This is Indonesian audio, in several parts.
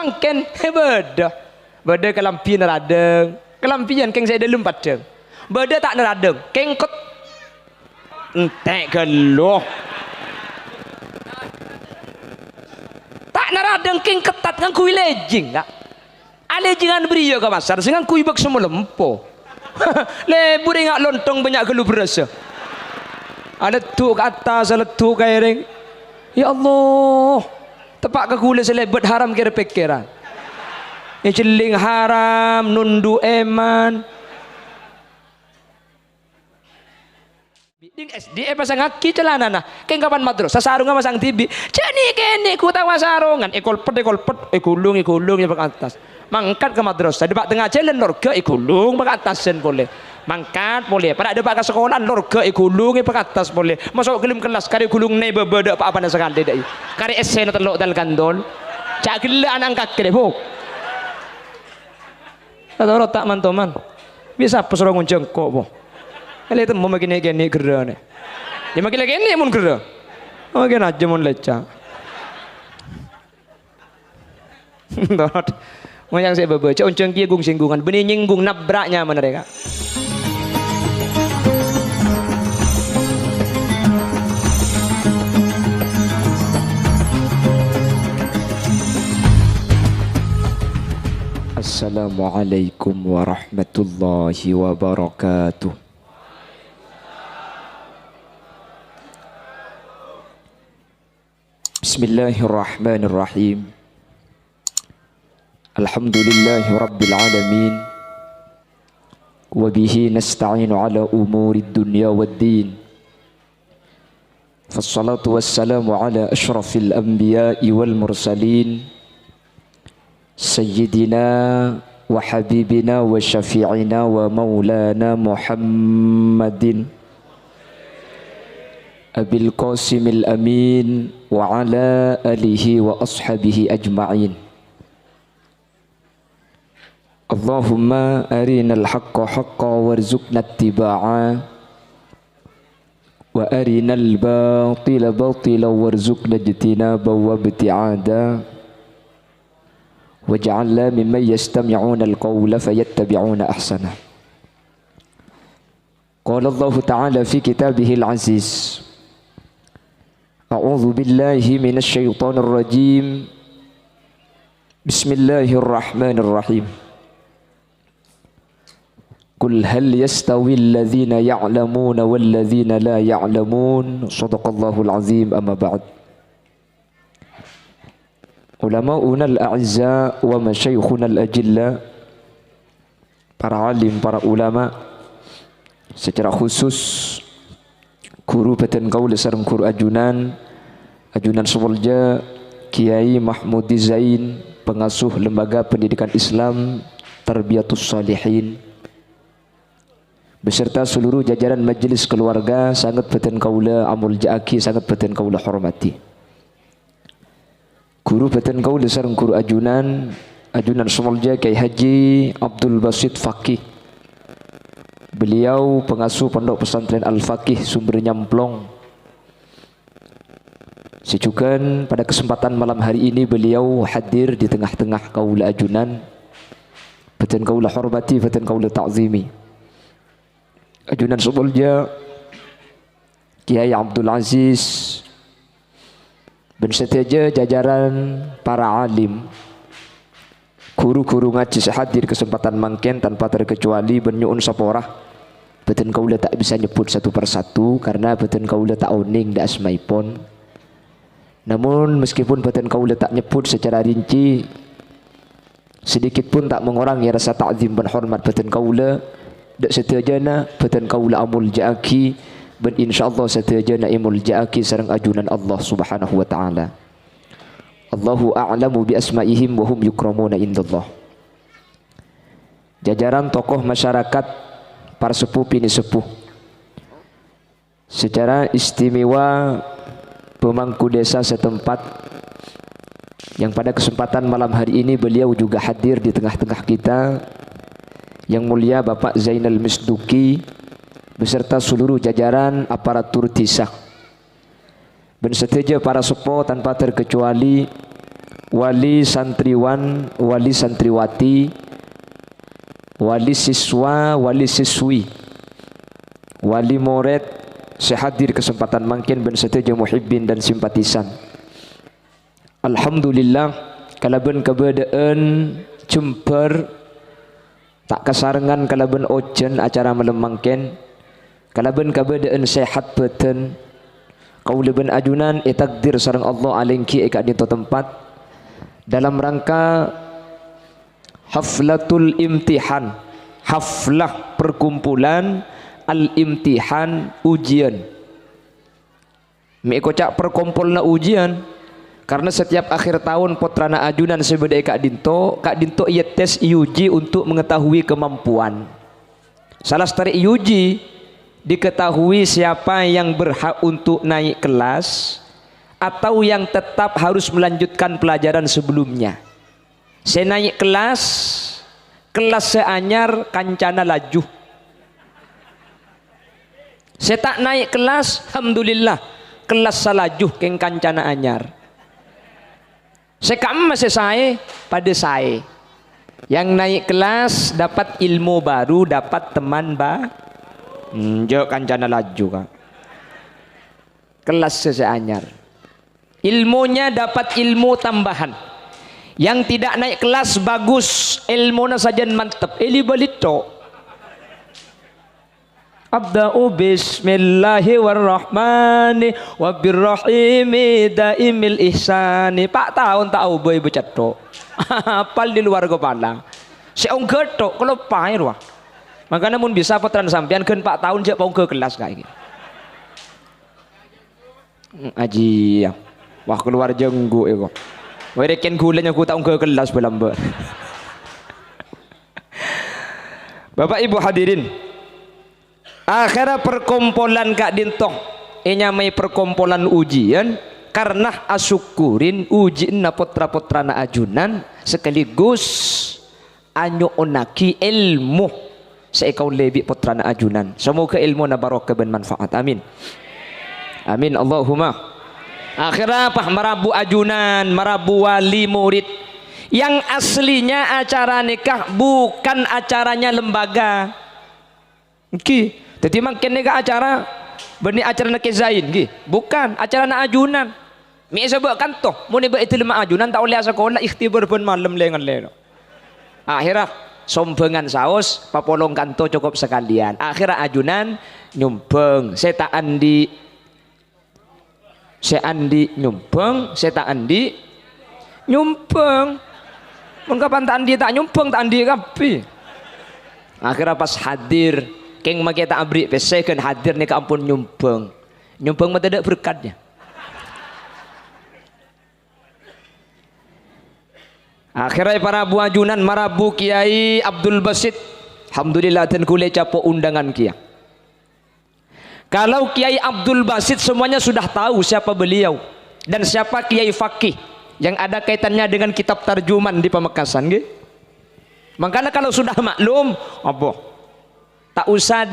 mangken beda. Beda kelampian radeng. Kelampian keng saya dalam padang. Beda tak radeng. Keng kot entek geluh. Tak naradeng keng ketat kan kui lejing kak. Alejingan beriyo ke pasar dengan kui bak semua lempo. Lebur ingat lontong banyak geluh berasa. Ada tu ke atas, ada tu ke airing. Ya Allah, tepak ke gula selebet haram kira pikiran. Yang celing haram, nundu eman. Ding SD pasang aki celana nah. Keng kapan madrasah sarungan masang TV. Ceni kene ku tawa sarungan. Ekol pet ikulung ya pak atas. Mangkat ke madrasah depak tengah jalan lorga ikulung pak atasan boleh. Mangkat boleh. Pada depak ke sekolah lorga ikulung pak atas boleh. Masuk kelim kelas kari kulung ne bebeda apa sekali dai. Kari SC na telok dal gandol. Cak gila anak kakek bu. Atau tak mantoman. Bisa pesorong jengkok bu. Kalau itu mau makin gini gerah nih, ya makin lagi ini mun gerah, makin aja mun lecah. Dorot, mau yang saya baca, unceng kia gung singgungan, benih nyinggung nabraknya mereka. Assalamualaikum warahmatullahi wabarakatuh. Bismillahirrahmanirrahim. Alhamdulillahi rabbil alamin. Wa bihi nasta'inu ala umuri dunya waddin. Fassalatu wassalamu ala ashrafil anbiya'i wal mursalin. Sayyidina wa habibina wa syafi'ina wa maulana Muhammadin Abil Qasimil Amin wa ala alihi wa ashabihi ajma'in. Allahumma arinal haqqa haqqa warzuqna ittiba'a wa arinal batila batila warzuqna ijtinaba wa ibti'ada waj'alna mimman yastami'una al-qawla fayattabi'una ahsana. Qala Allah Ta'ala fi kitabihil aziz. A'udzu billahi minasy syaithanir rajim. Bismillahirrahmanirrahim. Qul hal yastawil ladzina ya'lamuna wal ladzina la ya'lamun. Shadaqallahul azim. Amma ba'd. Ulama'una al-a'izza wa masyaikhuna al-ajilla, para alim, para ulama, secara khusus guru Batan Kaul sareng guru ajunan Sumulja Kiai Mahmudi Zain, pengasuh Lembaga Pendidikan Islam Tarbiyatus Shalihin, beserta seluruh jajaran majelis keluarga sangat Batan Kaula amul jaaki, sangat Batan Kaula hormati. Guru Batan Kaul sareng guru ajunan Sumulja Kiai Haji Abdul Basit Faqih. Beliau pengasuh Pondok Pesantren Al-Faqih Sumber Nyamplong. Sejukan pada kesempatan malam hari ini beliau hadir di tengah-tengah kaula ajunan, Batan kaula hormati, Batan kaula ta'zimi. Ajunan Sumulja Kiai Abdul Aziz dan setiaja jajaran para alim, guru-guru ngaji sehadir kesempatan mangken tanpa terkecuali benyuun saporah. Batan kaula tak bisa nyebut satu persatu karena batan kaula tak oning da asmaipun. Namun meskipun batan kaula tak nyebut secara rinci, sedikit pun tak mengurangi rasa ta'zim dan hormat batan kaula. Dak setiajana batan kaula amul jaaki ben insyaallah setiajana imul jaaki sareng ajunan Allah Subhanahu wa taala. Allahu a'lamu bi asma'ihim wa hum yukramuna indallah. Jajaran tokoh masyarakat, para sepuh pini sepuh, secara istimewa pemangku desa setempat yang pada kesempatan malam hari ini beliau juga hadir di tengah-tengah kita, yang mulia Bapak Zainal Misduki beserta seluruh jajaran aparatur desa, dan setuju para sepuh tanpa terkecuali wali santriwan, wali santriwati, wali siswa, wali siswi, wali murid sehadir kesempatan mangkin ben setuju muhibbin dan simpatisan. Alhamdulillah kalaben kebeadaan jember tak kasarengan kalaben ojen acara malam mangkin, kalaben kebeadaan sehat beten kaula ben ajunan takdir sareng Allah alengki eka dinto tempat dalam rangka haflatul imtihan, haflah perkumpulan al-imtihan ujian. Mi kocak perkumpulna ujian karena setiap akhir tahun potrana ajunan sebedai Kak Dinto ia tes IUJ untuk mengetahui kemampuan. Salah satu IUJ diketahui siapa yang berhak untuk naik kelas atau yang tetap harus melanjutkan pelajaran sebelumnya. Saya naik kelas seanyar kancana laju. Saya tak naik kelas, alhamdulillah kelas salaju keng kancana anyar. Saya masih saya pada saya. Yang naik kelas dapat ilmu baru, dapat teman jo kancana laju kak. Kelas seanyar. Ilmunya dapat ilmu tambahan. Yang tidak naik kelas bagus, ilmunya saja mantap. Eli balito. Abda'u bismillahirrahmani wabirrahimi daimil ihsani. Pak tahun tak ubah ibu cetok. Apal di luar kepala. Si orang getok kalau pair wah. Makanya mun bisa potran sampean kan Pak tahun je pau ke kelas kayak gitu. Aji ya. Wah keluar jenggu itu. Wereken gulanya aku tak ke kelas belamba. Bapak Ibu hadirin. Akhirnya perkumpulan Kak Dinto inya mai perkumpulan ujian karena asyukurin ujian putra-putrana ajunan sekaligus anyo onaki ilmu seekau lebih putrana ajunan. Semoga ilmu na barokah ben manfaat. Amin. Amin Allahumma. Akhirnya apa? Merabu ajunan, merabu wali murid. Yang aslinya acara nikah bukan acaranya lembaga. Ki, jadi makin nikah acara benih acara nak zain ki, bukan acara nak ajunan. Mi sebab kan toh, mau ni itu lima ajunan tak oleh sekolah ikhtibar pun malam lengan leno. Akhirnya sombongan saus, papolong kanto cukup sekalian. Akhirnya ajunan nyumbang, saya tak andi nyumpeng, saya tak andi nyumpeng. Mun kapan tak andi tak nyumpeng tak andi kapi. Akhirnya pas hadir, keng make tak abri peseken hadir ni ke ampun nyumpeng. Nyumpeng mah tidak berkatnya. Akhirnya para buajunan marabu Kiai Abdul Basit. Alhamdulillah dan kule capo undangan kia. Kalau Kiai Abdul Basit semuanya sudah tahu siapa beliau dan siapa Kiai Fakih yang ada kaitannya dengan kitab tarjuman di Pamekasan gitu. Makanya kalau sudah maklum apa tak usah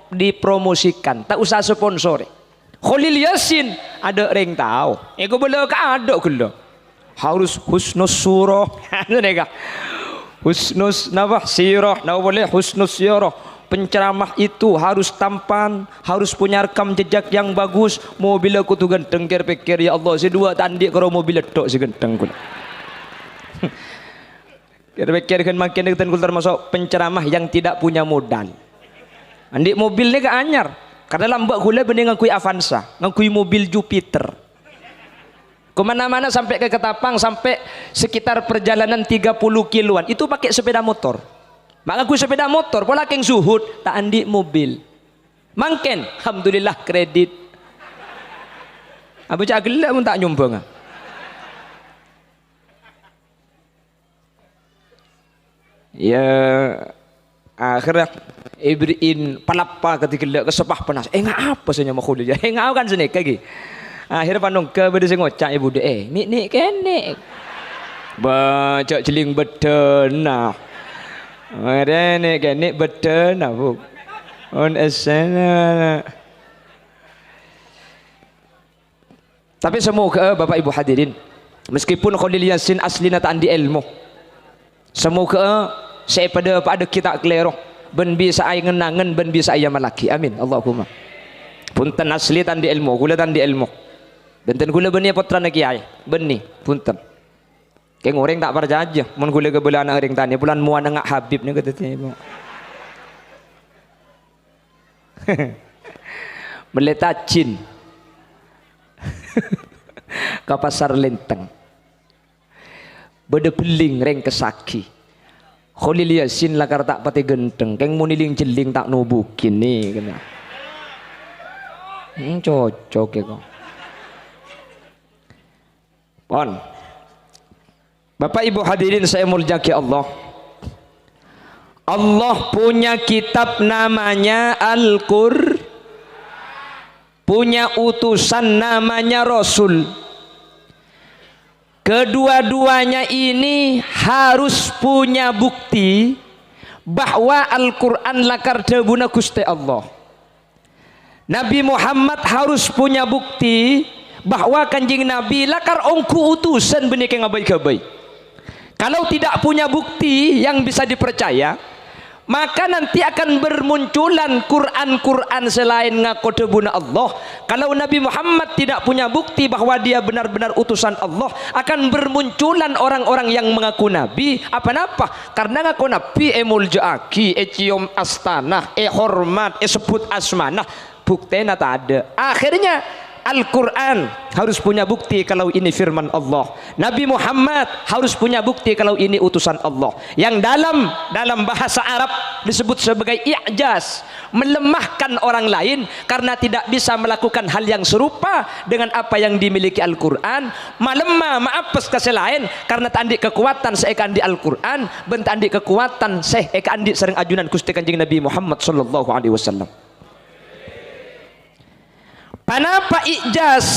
dipromosikan, tak usah sponsor. Khalil Yasin ada ring tahu. Ego boleh ka ada kelo. Harus husnus surah. Husnus napa sirah, napa boleh husnus sirah. Penceramah itu harus tampan, harus punya rekam jejak yang bagus. Mobil aku tu ganteng pikir ya Allah, si dua tandi kalau mobil tok si ganteng ku. Kira-kira kan makin kita termasuk penceramah yang tidak punya modal. Andi mobil ni ke anyar, karena lambat gula bening ngakui Avanza, ngakui mobil Jupiter. Kemana-mana sampai ke Ketapang, sampai sekitar perjalanan 30 kiloan, itu pakai sepeda motor. Maka aku sepeda motor, pola keng suhud, tak andi mobil. Mangken, alhamdulillah kredit. Abu cak gelak pun tak nyumbang. Ya, akhirnya ibriin palapa ketika gelak kesepah panas. Ngak apa saja makhluk dia? Ngak kan senek lagi. Akhirnya pandang ke beda ngocak ibu deh. Nik kene. Baca celing bedena. Ada ni kan ni betul nak bu, on esana. Tapi semoga Bapak Ibu hadirin Meskipun Khalil Yasin aslinya tak andi ilmu. Semoga saya pada kita keleroh ben bisa ay ngenangan ben bisa ay malaki. Amin. Allahumma. Punten asli tan di ilmu, gula tan di ilmu. Benten gula beni putra nak kiai. Beni punten. Kayak ngoreng tak percaya aja. Mun gula ke bulan orang tanya bulan muan ngak Habib ni kata ibu. Meletak jin. Ke pasar Lenteng. Beda beling reng kesaki. Khalil Yasin lakar tak pati genteng. Keng muniling jeling tak nubukin ni kena. Cocok ya kok. Pon. Bapak Ibu hadirin saya muliakan Allah. Allah punya kitab namanya Al-Qur'an. Punya utusan namanya Rasul. Kedua-duanya ini harus punya bukti bahwa Al-Quran lakar debuna Gusti Allah. Nabi Muhammad harus punya bukti bahwa kanjing Nabi lakar ongku utusan benih ke ngabai-ngabai. Kalau tidak punya bukti yang bisa dipercaya, maka nanti akan bermunculan Quran-Quran selain ngaku debuna Allah. Kalau Nabi Muhammad tidak punya bukti bahwa dia benar-benar utusan Allah, akan bermunculan orang-orang yang mengaku Nabi. Apa-apa? Karena ngaku Nabi muljaaki, cium astanah, hormat, sebut asmanah. Buktinya tak ada. Akhirnya Al-Quran harus punya bukti kalau ini firman Allah. Nabi Muhammad harus punya bukti kalau ini utusan Allah. Yang dalam bahasa Arab disebut sebagai i'jaz, melemahkan orang lain karena tidak bisa melakukan hal yang serupa dengan apa yang dimiliki Al-Quran. Malemah maapes ke selain karena tandik kekuatan seekan di Al-Quran, bentandik kekuatan seekan di sering ajunan Gusti Kanjeng Nabi Muhammad sallallahu alaihi wasallam. Kenapa ijaz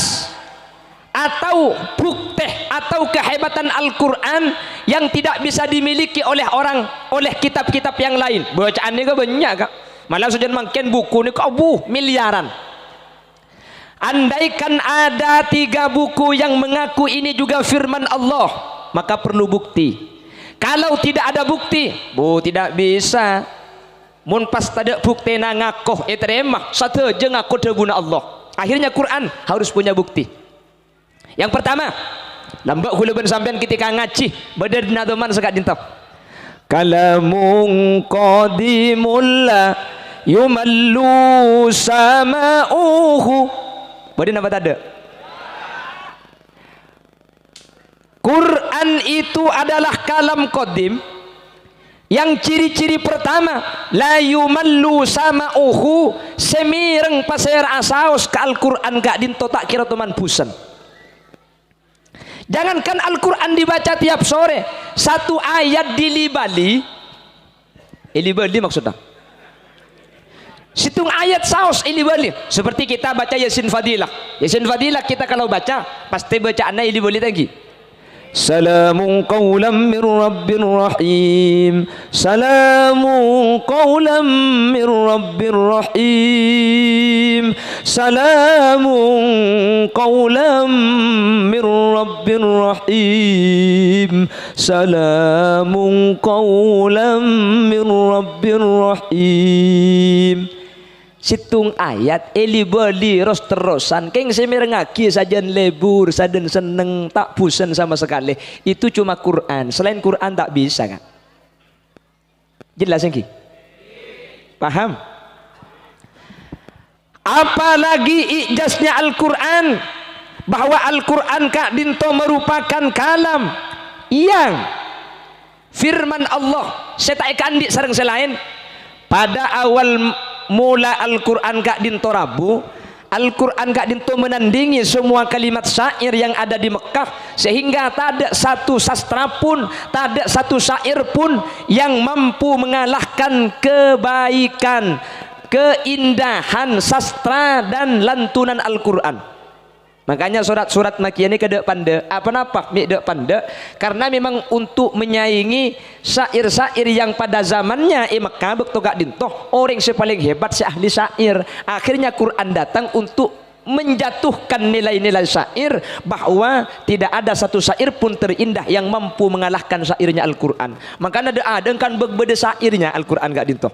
atau bukti atau kehebatan Al-Quran yang tidak bisa dimiliki oleh orang, oleh kitab-kitab yang lain? Bacaan ini banyak kak. Malah sudah makin buku ini miliaran. Andaikan ada 3 buku yang mengaku ini juga firman Allah, maka perlu bukti. Kalau tidak ada bukti, tidak bisa. Mun pas tidak bukti na ngakoh terima satu je ngaku debuna Allah. Akhirnya Quran harus punya bukti. Yang pertama, lambak huluban sampean ketika ngaji badar nadoman sekat dintap. Kalamun qadimul la yumallu sama'uhu. Badar apa tadi? Quran itu adalah kalam qadim. Yang ciri-ciri pertama, la yumallu sama'uhu, semireng pasir asaus ke Al-Quran gak dinto tak kira teman busan. Jangankan Al-Quran dibaca tiap sore, satu ayat dilibali, ilibali maksudnya. Situng ayat saus ilibali. Seperti kita baca Yasin Fadilah. Yasin Fadilah kita kalau baca, pasti bacaannya ilibali lagi. Salamun qawlam min rabbir rahim. Salamun qawlam min rabbir rahim. Salamun qawlam min rabbir rahim. Salamun qawlam min rabbir rahim. Situng ayat elibali ros terusan keng semirengaki sajan lebur saden seneng tak bosan sama sekali. Itu cuma Quran, selain Quran tak bisa kan? Jelas yang paham? Apalagi ijaznya Al-Quran, bahwa Al-Quran kak dinto merupakan kalam yang firman Allah setaikan di sareng selain. Pada awal mula Al-Quran gak dinto rabu, Al-Quran gak dinto menandingi semua kalimat syair yang ada di Mekah, sehingga tak ada satu sastra pun, tak ada satu syair pun yang mampu mengalahkan kebaikan, keindahan sastra dan lantunan Al-Quran. Makanya surat-surat Makkiyah ini kedek pande apa-apa dek pande, karena memang untuk menyaingi syair-syair yang pada zamannya Mekah bekto gak dintoh orang yang paling hebat si ahli syair. Akhirnya Quran datang untuk menjatuhkan nilai-nilai syair, bahwa tidak ada satu syair pun terindah yang mampu mengalahkan syairnya Al-Quran. Maka ada kan berbeda syairnya Al-Quran gak dintoh.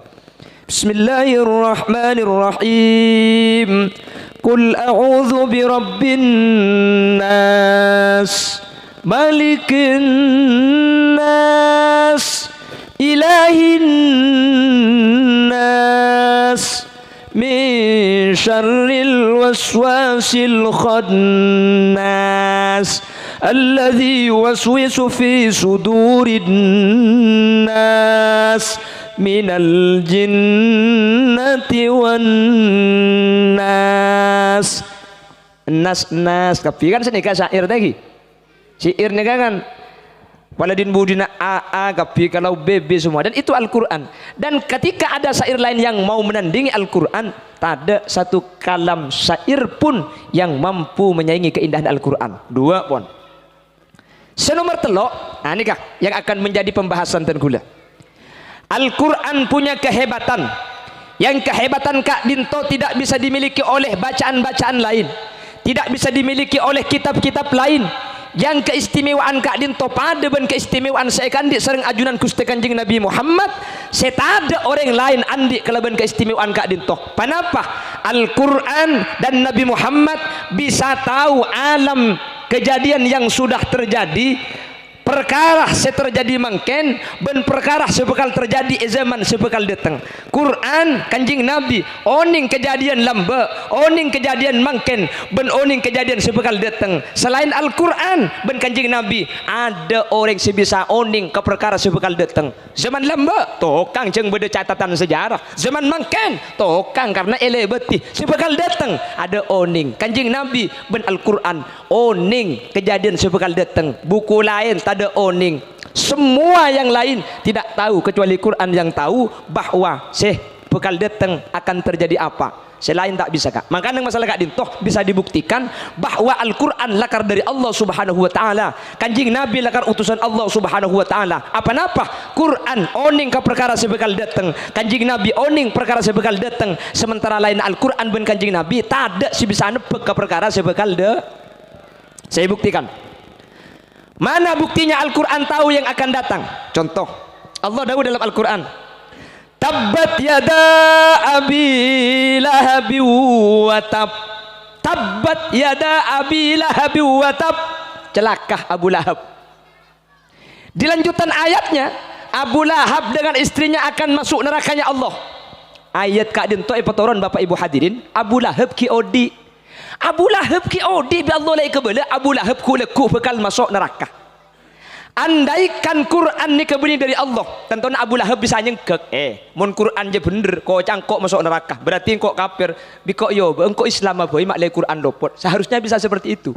Bismillahirrahmanirrahim. Qul a'udzu birabbin nas, malikin nas, ilahin nas, min syarril waswasil khannas, alladzi yuwaswisu fi sudurin nas, minal jinnati wan nas. Nas tapi kan senika syair lagi. Syair nika kan waladin budina a kapi kalau bb semua, dan itu Al-Qur'an. Dan ketika ada syair lain yang mau menandingi Al-Qur'an, tak ada satu kalam syair pun yang mampu menyaingi keindahan Al-Qur'an. Dua pun. Senomor telok, nah nikah yang akan menjadi pembahasan tengkula. Al-Quran punya kehebatan, yang kehebatan Kak Dinto tidak bisa dimiliki oleh bacaan-bacaan lain, tidak bisa dimiliki oleh kitab-kitab lain. Yang keistimewaan Kak Dinto pada ben keistimewaan saya kandi sering ajunan Gusti Kanjeng Nabi Muhammad, saya tak ada orang lain andi kelebihan keistimewaan Kak Dinto. Kenapa? Al-Quran dan Nabi Muhammad bisa tahu alam kejadian yang sudah terjadi, perkara terjadi mangken, ben perkara sebekal terjadi zaman sebekal datang. Quran Kanjeng Nabi oning kejadian lamba, oning kejadian mangken, ben oning kejadian sebekal datang. Selain Al-Quran ben Kanjeng Nabi ada orang sebisa oning ke perkara sebekal datang. Zaman lamba tokang jeung beda catatan sejarah, zaman mangken tokang karena ele betih sebekal datang ada oning. Kanjeng Nabi ben Al-Quran oning kejadian sebekal datang. Buku lain ada oning, semua yang lain tidak tahu kecuali Quran yang tahu bahwa bekal datang akan terjadi apa. Selain tak bisa Kak. Makanya masalah Kak Dintoh bisa dibuktikan bahwa Al-Quran lakar dari Allah Subhanahu wa taala, Kanjeng Nabi lakar utusan Allah Subhanahu wa taala. Apa-apa Quran oning ke perkara sebekal datang, Kanjeng Nabi oning perkara sebekal datang, sementara lain Al-Quran ben Kanjeng Nabi tak ada si bisa nebek ke perkara sebekal Saya buktikan. Mana buktinya Al-Quran tahu yang akan datang? Contoh, Allah dawuh dalam Al-Quran, tabbat yada abi lahabi wa tab. Tabbat yada abi lahabi wa tab. Celakah Abu Lahab. Di lanjutan ayatnya, Abu Lahab dengan istrinya akan masuk nerakanya Allah. Ayat Kak Dinto petoron Bapak Ibu hadirin, Abu Lahab ki odi. Abu Lahab ki odi bi Allah lai kebala, Abu Lahab ku leku bekal masuk neraka. Andaikan Quran ni kebeni dari Allah, tentunya Abu Lahab bisa nyengkek. Mun Quran je bener, kok cangkok masuk neraka, berarti kok kafir. Bikok yo, engkau Islam aboy mak lai Quran dopot. Seharusnya bisa seperti itu.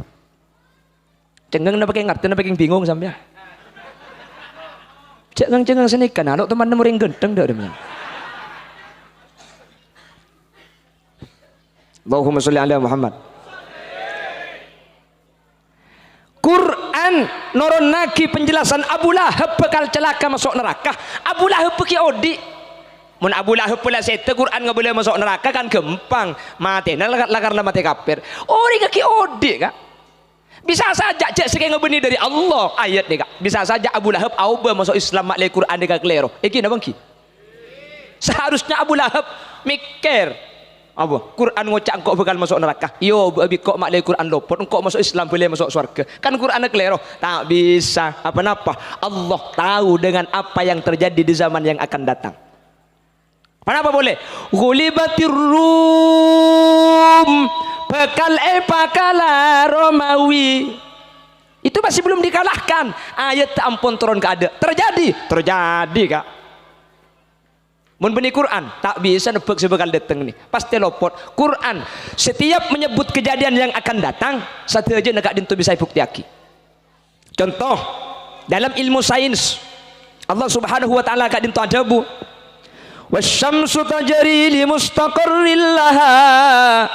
Cengang na pakai ngerti, na pakai bingung sampean. Cengang senikan, anak teman muring genteng dak demian. Allahumma sholli ala Muhammad. Quran noron naki penjelasan Abu Lahab bakal celaka masuk neraka. Abu Lahab ki odi. Mun Abu Lahab pula sete Quran enggak boleh masuk neraka kan gampang. Mati lakar mati kafir. Ori ki odi Kak. Bisa saja cek sing ngebeni dari Allah ayat nih Kak. Bisa saja Abu Lahab auba masuk Islam mak le Quran deka klero. Iki napa ki? Seharusnya Abu Lahab mikir apa? Quran ngocak engkau bakal masuk neraka. Yo abi kok mak le Quran lopot engkau masuk Islam boleh masuk surga. Kan Quran klero. Tak bisa apa-apa. Allah tahu dengan apa yang terjadi di zaman yang akan datang. Kenapa boleh? Ghulibatir Rum bakal pakala Romawi. Itu masih belum dikalahkan. Ayat tak ampun turun ke ada. Terjadi Kak. Mun beni Quran tak bisa nebak sebekal datang nih. Pasti lopot. Quran setiap menyebut kejadian yang akan datang, satu aja nak dintu bisa buktiaki. Contoh dalam ilmu sains, Allah Subhanahu wa taala kak dintu adabu. Wasyamsu tajri li mustaqarril laha.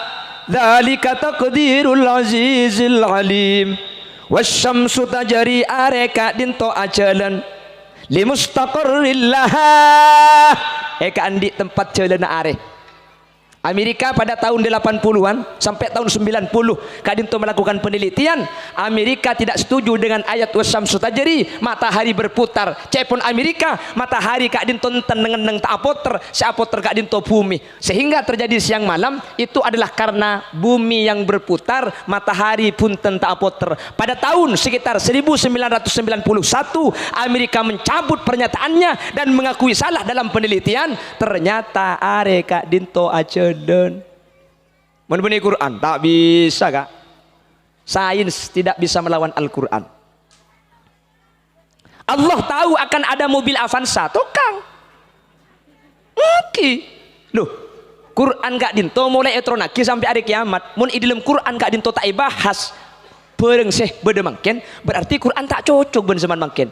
Dzalika taqdirul azizil alim. Wasyamsu tajri areka dintu ajalan li mustaqarril laha. Eka andi tempat jalan are. Amerika pada tahun 80-an sampai tahun 90 Kak Dinto melakukan penelitian. Amerika tidak setuju dengan ayat wasyamsu tajri, matahari berputar. Cepon Amerika matahari Kak Dinto dengan tak apoter, si apoter Kak Dinto bumi. Sehingga terjadi siang malam itu adalah karena bumi yang berputar, matahari pun tak apoter. Pada tahun sekitar 1991 Amerika mencabut pernyataannya dan mengakui salah dalam penelitian. Ternyata are Kak Dinto aja dan menbeni Quran tak bisa kak. Sains tidak bisa melawan Al-Quran. Allah tahu akan ada mobil Avanza tukang oke loh Quran Kak Dinto mulai etronaki sampai hari kiamat mun dalam Quran Kak Dinto tak bahas bareng seh beda mangken berarti Quran tak cocok ben zaman mangken.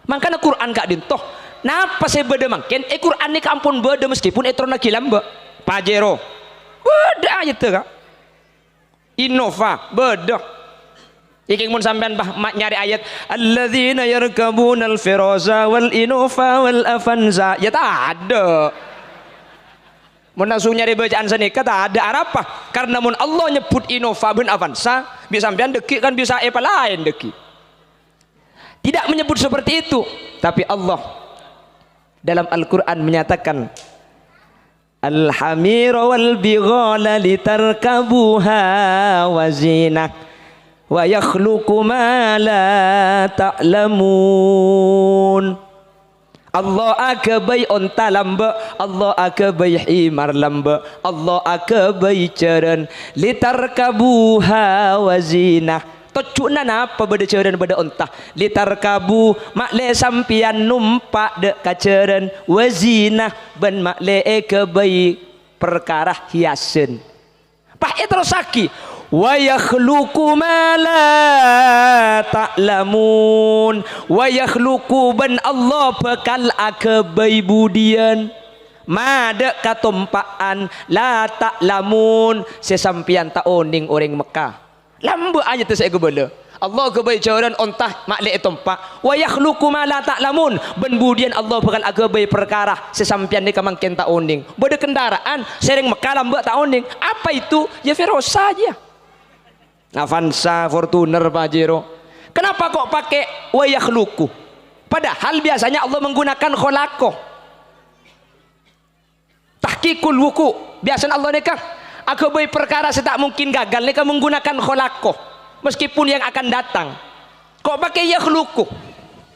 Makanya Quran Kak Dinto napa seh beda mangken Quran ni kampun beda meskipun etronaki lamba Pajero beda aja tuh kak. Innova beda. Iki mun sampean bah nyari ayat alladzina yarkabunal firaza wal innova wal avanza ya tak ada. Mun langsung nyari bacaan senika tak ada arapa karena mun Allah nyebut innova ben avanza bisa sampean deki kan bisa apa lain deki. Tidak menyebut seperti itu, tapi Allah dalam Al-Qur'an menyatakan Al-hamira wal bighala litarkabuha wa zinah wa yakhluqu ma la ta'lamun. Allah akabai onta lamba, Allah akabai himar lamba, Allah akabai ceren litarkabuha wa zinah. Tocuna napa beda ceren beda onta litarkabu makle sampian numpak de kaceren wazina ben makle kebai perkara hiasen pah terus saki wa yakhluqu ma la ta'lamun wa yakhluqu ben Allah bekal akabai budian made katumpaan la ta'lamun sesampian ta oning orang Mekah lamba aja tu saya kebala Allah kebaik jaran ontah maklik tompak wa yakhluqu ma la ta'lamun ben budian Allah bakal agabai perkara sesampian ni kamangken ta oning beda kendaraan sering Mekah lamba ta oning apa itu ya Verosa aja Avanza Fortuner Pajero kenapa kok pakai wa yakhluqu padahal biasanya Allah menggunakan kholaqo tahqiqul wuku biasanya Allah nikah agabai perkara setak mungkin gagal mereka menggunakan kholaqo meskipun yang akan datang kok pakai yakhluqu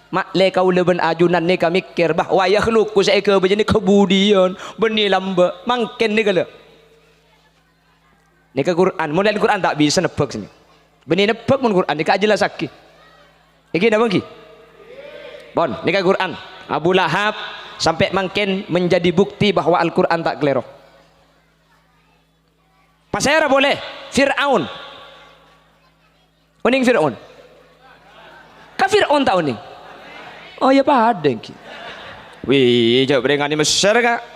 makle kau leben ajunan ni kami mikir bah wa yakhluqu saya ke begini kebudian beni lamba mangken ni kala ni ke Quran model Quran tak bisa nebak sini beni nebak mun Quran ni ka jelas sakit iki napa iki bon ni ke Quran Abu Lahab sampai mangken menjadi bukti bahwa Al-Quran tak keliru. Pasera boleh Fir'aun uning Fir'aun ka Fir'aun tak uning oh ya padeng ki wih jauh berengani Mesir kak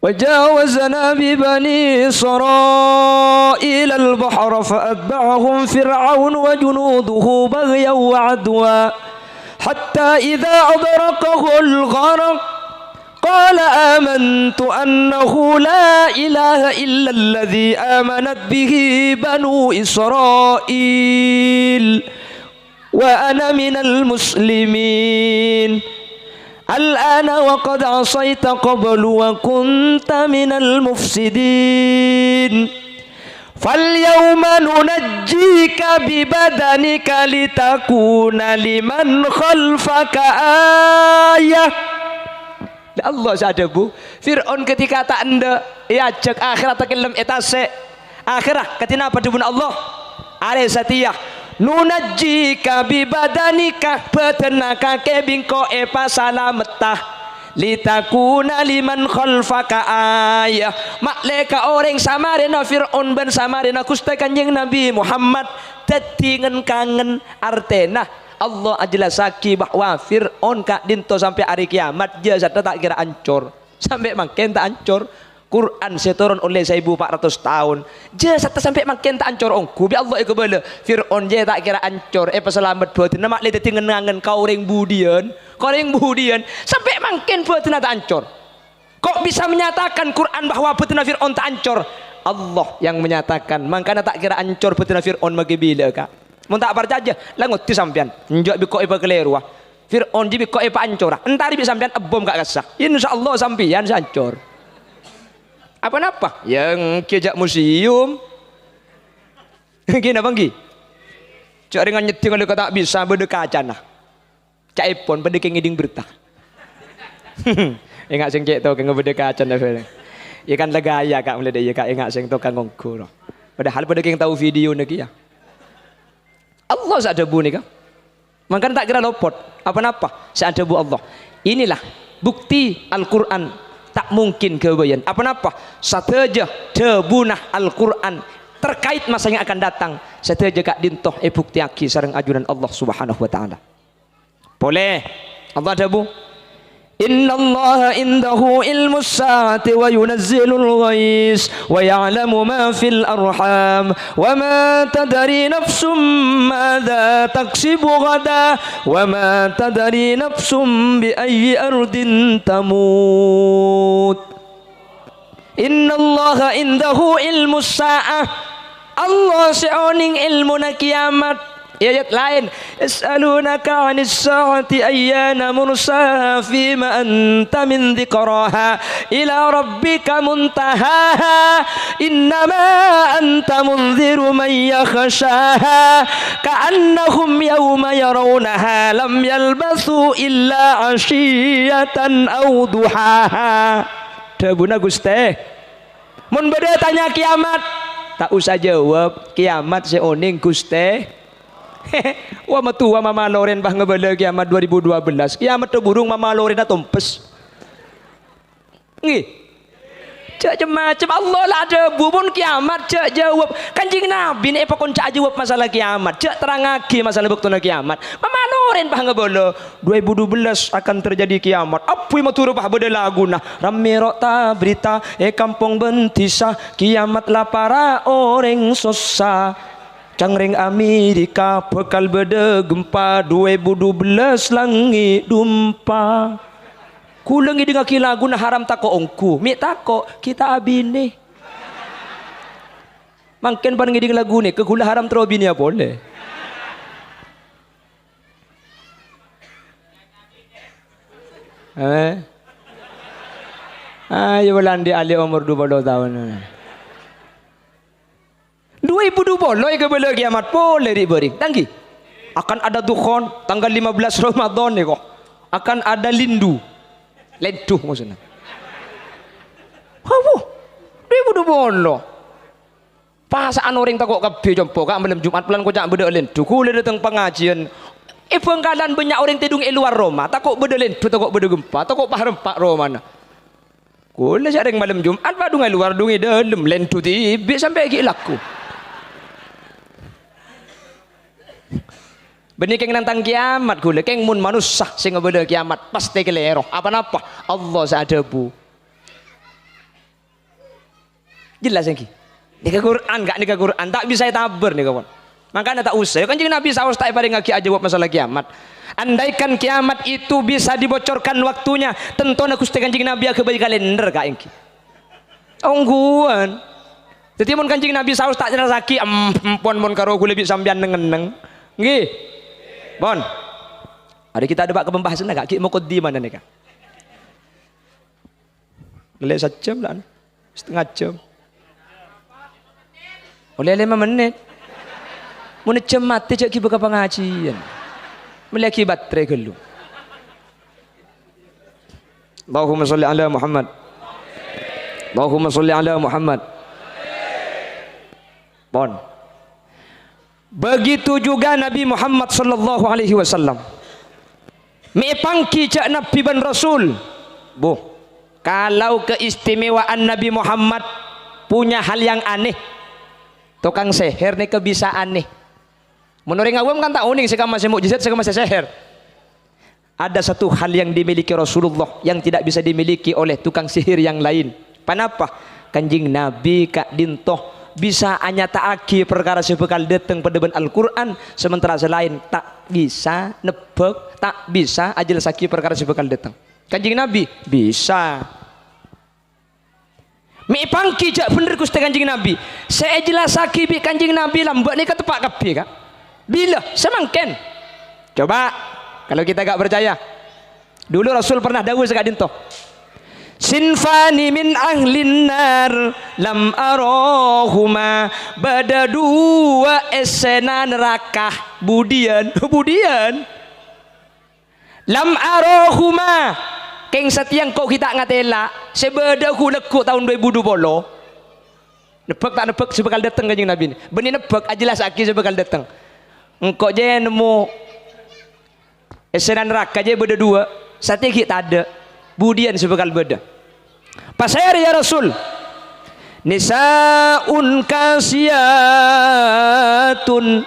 وجاوزنا ببني إسرائيل البحر فأتبعهم فرعون وجنوده بغيا وعدوا حتى إذا أدركه الغرق قال آمنت أنه لا إله إلا الذي آمنت به بنو إسرائيل وأنا من المسلمين الآن وقد عصيت قبل وكنت من المفسدين فاليوم ننجيك ببدنك لتكون لمن خلفك آية. Allah sadabu Fir'aun ketika tak anda ajak akhirat takilam etase akhirah ketina padubun Allah ale satiyah nunajjika bibadanika badanaka kebingko epa salametah litakuna liman khalfaka ayah makleka orang samarena Fir'aun ban samarena kusta kanjeng Nabi Muhammad tetingan kangen artena Allah ajelasaki bahwa Fir'aun Kak Dinto sampai hari kiamat jasad tak kira ancur sampai makin tak ancur Quran seturun oleh 1400 tahun jasad sampai makin tak ancur ongku bi Allah iku bala Fir'aun je tak kira ancur peselamat buat nama le tingenangan kau ring budian sampai makin buat tak ancur Kok bisa menyatakan Quran bahwa betina Fir'aun tak ancur? Allah yang menyatakan. Makanya tak kira ancur betina Fir'aun magi bila kak. Mun tak percaya lah nguti sampean. Njok biko ipa keliru. Fir'aun di biko ipa ancur. Entari bi sampean ebom kak kasah. Insyaallah sampean sancur. Apa napa? Yang kejak museum. Gini bang Gi. Cak dengan nyeting kalau tak bisa berdekacan lah. Cak ipon berdek ngiding bertah. Ingat sing cek to kang berdekacan lah. Ya kan legaya kak mulai dia kak ingat sing to kang ngongko. Padahal pada yang tahu video niki ya. Allah saat debu nih kan. Makanya tak kira lopot. Apa napa? Saat debu Allah. Inilah bukti Al-Quran tak mungkin kebayan. Apa napa? Sateja debunah Al-Quran terkait masa yang akan datang. Sateja kak dintoh bukti aki sareng ajunan Allah Subhanahu wa taala. Boleh. Allah debu. Inna Allah indahu ilmu sa'ati wa yunazzilul ghais wa ya'lamu ma fil arham wa ma tadari nafsum madza taksibu ghadan wa ma tadari nafsum bi ayyi ardin tamut. Inna Allah indahu ilmu sa'ah. Allah seoning ilmu na kiamat. Ayat lain, yas'alunaka 'anis sa'ati ayyana mursaha fima anta min dzikraha ila rabbika muntahaha innama anta munziru man yakhshaha ka'annahum yawma yarawnaha lam yalbathu illa 'ashiyatan aw duhaha. Debuna Gusti mun beda tanya kiamat tak usah jawab kiamat seoning Gusti. Wah metua mama loren bah ngebela kiamat 2012. Kiamat tu burung mama loren atompes. Nggih. Cak macam Allah lah ada bubun kiamat cak jawab. Kanjeng Nabi nek pakon cak jawab masalah kiamat. Cak terangake masalah bektuna kiamat. Mama loren bah ngebela 2012 akan terjadi kiamat. Apa yang metu bah beda lagu nah. Ramiro ta berita kampung bentisa kiamat lah para orang susah. Cangring Amerika bekal beda gempa 2012 langit dumpa. Kulengi dengan lagu na haram tako ongku. Mik tako kita abine. Mangken pan ngiding lagu ni ke gula haram terobini ya boleh. Ayo Belandi ali umur 20 tahun. 2020 ke bela kiamat boleh diberi. Tanggi. Akan ada dukhon tanggal 15 Ramadan ni kok. Akan ada lindu. Lentuh maksudnya. Hawo. 2020. Pasaan orang takut kabeh jompo kak malam Jumat pelan kocak beda lentuh. Kula datang pengajian. Bengkalan banyak orang tidung luar Roma. Takut beda lentuh, takut beda gempa, takut paham Pak Roma. Kula sering malam Jumat padung luar dungi dalam lentuh tibi sampai lagi laku. Benih keng nantang kiamat gula keng mun manusia sing beda kiamat pasti kelero apa napa Allah sadebu jelas yang ki di Quran gak di Quran tak bisa tabar nih kawan makanya tak usah kan jadi Nabi saus tak pada ngaki aja jawab masalah kiamat andaikan kiamat itu bisa dibocorkan waktunya tentu nak Gusti Kanjeng Nabi ke bagi kalender kak engki ongguan jadi mun Kanjeng Nabi saus tak rasaki empon mun karo kula bi sampean nengeneng nggih Bon, ada kita ada ke pembahasan agak kita mau kodi mana nih kak? Lele sejam lah, setengah jam. Oleh 5 menit. Mau jam mati cak kita buka pengajian. Melaki baterai gelu. Allahumma salli ala Muhammad. Allahumma salli ala Muhammad. Bon. Begitu juga Nabi Muhammad sallallahu alaihi wasallam. Mepangki cak Nabi ban Rasul. Bu, kalau keistimewaan Nabi Muhammad punya hal yang aneh. Tukang seher nih kebisaan nih. Menurut awam kan tak uning sekam masih mukjizat sekam masih seher. Ada satu hal yang dimiliki Rasulullah yang tidak bisa dimiliki oleh tukang sihir yang lain. Kenapa? Kanjing Nabi kak dintoh bisa anyataaki perkara sebekal datang pada Al-Quran sementara selain tak bisa nebak tak bisa ajal saki perkara sebekal datang Kanjeng Nabi bisa Mi pangki jak bener Gusti Kanjeng Nabi. Saya jelasake bi Kanjeng Nabi lambat ni ketepak kabeh kak. Bila semangken. Coba kalau kita gak percaya. Dulu Rasul pernah dawuh sekak dinto. Sinfani min ahlin nar lam arahuma bada dua esena neraka budian lam arahuma keng setiang kau kita ngatela sebeda ku lekuk tahun 2020 nebak tak nebak sebekal datang Kanjeng Nabi ni benih nebak ajelas aki sebekal datang engkau je nemu esena neraka je beda dua setiap kita ada budian sebekal beda pasir ya Rasul nisaun kasiyatun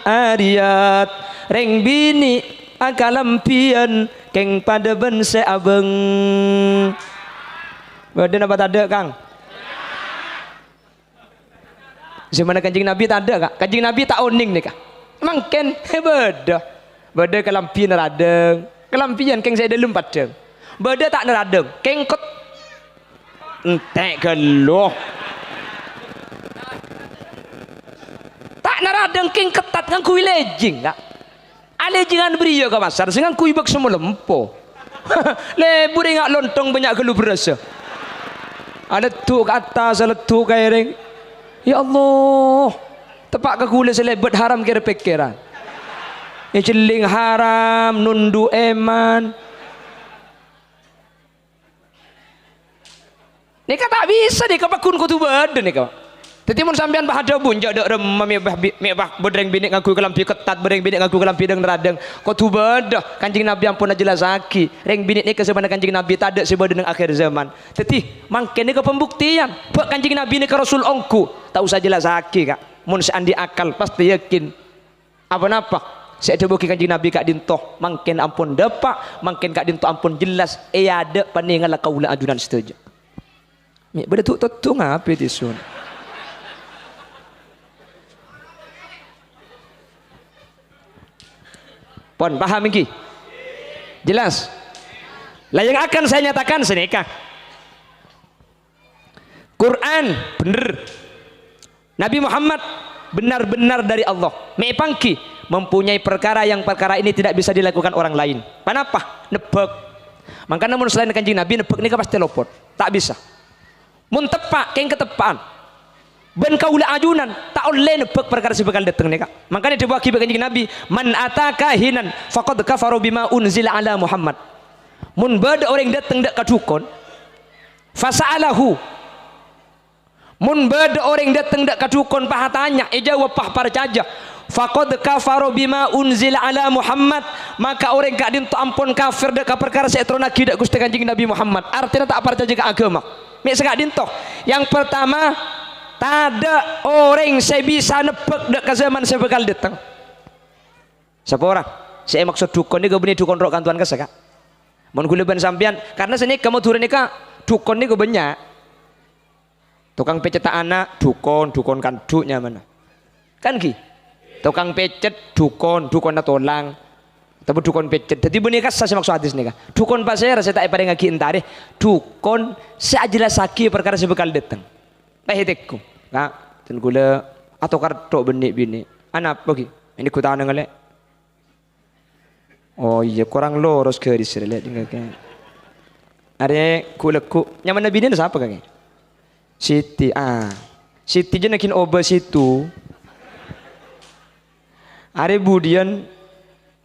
ariyat reng bini akalampian keng pada bense abeng beda apa tak ada Kang zaman Kanjeng Nabi tak ada kak Kanjeng Nabi tak oning nih kak mungkin beda kalampian radeng kalampian keng saya dalam padeng beda tak neradeng keng kot entek geluh tak naradeng king ketat kan kui lejing kak alejingan beriyo ke pasar dengan kui bak semua lempo lebur ngak lontong banyak geluh berasa ada tu ke atas ada tu ke ereng ya Allah tepak ke gula selebet haram kira pikiran yang celing haram nundu eman nika tak bisa nika pakun ko tu bade nika. Dadi mun sampean bahada bunjak dak rem mebah bodreng binik ngaku kelampi ketat bodreng binik ngaku kelampi deng radeng ko tu bade Kanjeng Nabi ampun jelasaki reng binik nika sebana Kanjeng Nabi tak ada sebada nang akhir zaman. Dadi mangke nika pembuktian bak Kanjeng Nabi nika Rasul ongku tak usah jelasaki kak. Mun seandi akal pasti yakin apa-apa saya coba ke Kanjeng Nabi kak dintoh mangken ampun depak mangken kak dintoh ampun jelas ada paningal kaula ajunan setuju. Beda tu ngapa tisun? Pon paham iki? Jelas? Lah yang akan saya nyatakan senikah. Quran bener. Nabi Muhammad benar-benar dari Allah. Mepangki mempunyai perkara yang perkara ini tidak bisa dilakukan orang lain. Kenapa? Nebak. Makanya namun selain Kanjeng Nabi nebak ini pasti lopot. Tak bisa. Mun tepak keng ketepaan ben kaula ajunan tak oleh nebak perkara sebekal dateng nih kak makanya dibawa kibat Kanjeng Nabi man ataka hinan faqad kafaru bima unzila ala Muhammad mun bada orang dateng dak kadukon fasa'alahu mun bada orang dateng dak kadukon pah tanya jawab pah parcaja faqad kafaru bima unzila ala Muhammad maka orang gak dinto ampun kafir dak perkara setrona kidak Gusti Kanjeng Nabi Muhammad artinya tak parcaja ke agama sekak dintoh yang pertama tak ada orang saya bisa nebak dek ke zaman saya bakal datang siapa orang saya maksud dukun ini benih dukun rok kantuan kesek mohon gula ban sampian karena sini kamu turun ini kak dukun ini banyak tukang pecetak anak dukun kanduknya mana kan ki tukang pecet dukun tolang tapi dukun pecet jadi benih kas saya maksud hadis nih kak dukun pas saya rasa tak pada ngaki entah deh dukun saya jelas saki perkara sebekal datang hetekku kak dan gula atau kartu benih anak pergi ini ku tahu ngelak oh iya kurang lurus ke di sini lihat tinggal kayak ada ku nyaman nabi ini siapa kak Siti Siti je nakin obas itu ada budian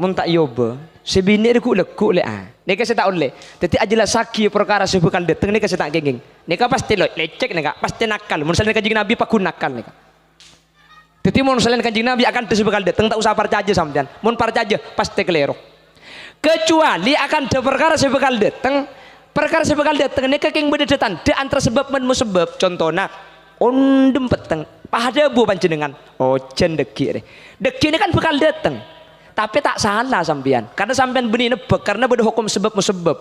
mun tak yoba sebini aku lekuk le nika saya tak oleh jadi ajalah saki perkara sebekal dateng nika saya tak gengeng nika pasti lecek nika pasti nakal mun selain Kanjeng Nabi pakun nakal nika jadi mun selain Kanjeng Nabi akan sebekal dateng tak usah parcaja sampean mun parcaja pasti keliru kecuali akan ada perkara sebekal dateng nika keng beda datan de antara sebab men musebab contohna ondem peteng pada bu panjenengan ojen deki ini kan bekal dateng tapi tak salah sampean karena sampean benih nebak karena beda hukum sebab musebab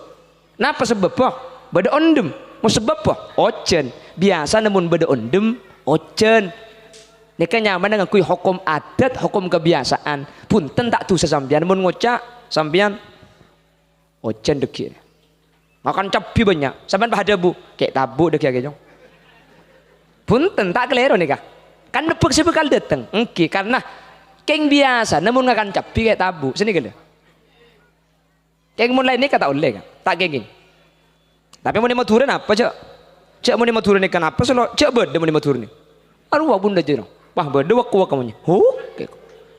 napa sebab apa beda ondem musebab apa ojen biasa namun beda ondem ojen nika nyaman dengan kui hukum adat hukum kebiasaan punten tak tuh sampean mun ngocak sampean ojen deki makan cabai banyak sampean pada bu kayak tabu deki aja Punten tak keliru nih kah? Kan nebak si bekal dateng. Engki karena keng biasa namun ngakan capi kayak tabu. Sini gila. Keng mun lain ni kata oleh kan? Tak kenging. Tapi mau ni maturan apa cak? Cak mau ni maturan ikan apa? Selo cak beda mau ni maturan ni. Aduh wah bunda je. Wah beda wak kamunya.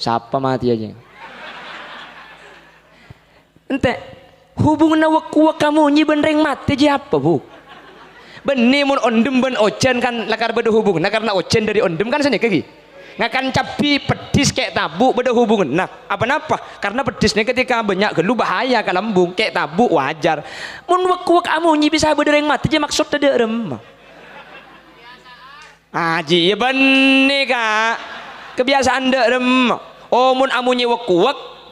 Siapa mati aja. Ente hubungan wak kamu nyi benreng mati je apa bu? Benih mun ondem ben ojen kan lakar beda hubungan. Nah karena ojen dari ondem kan sini kegi. Ngakan capi pedis kayak tabu beda hubungan. Nah apa karena pedisnya ketika banyak gelu bahaya ke lambung kayak tabu wajar. Mun wak kamu nyi bisa benreng mati je maksud tadi remah. Aji ya benih kak. Kebiasaan dek remah. Oh mun amunyi wak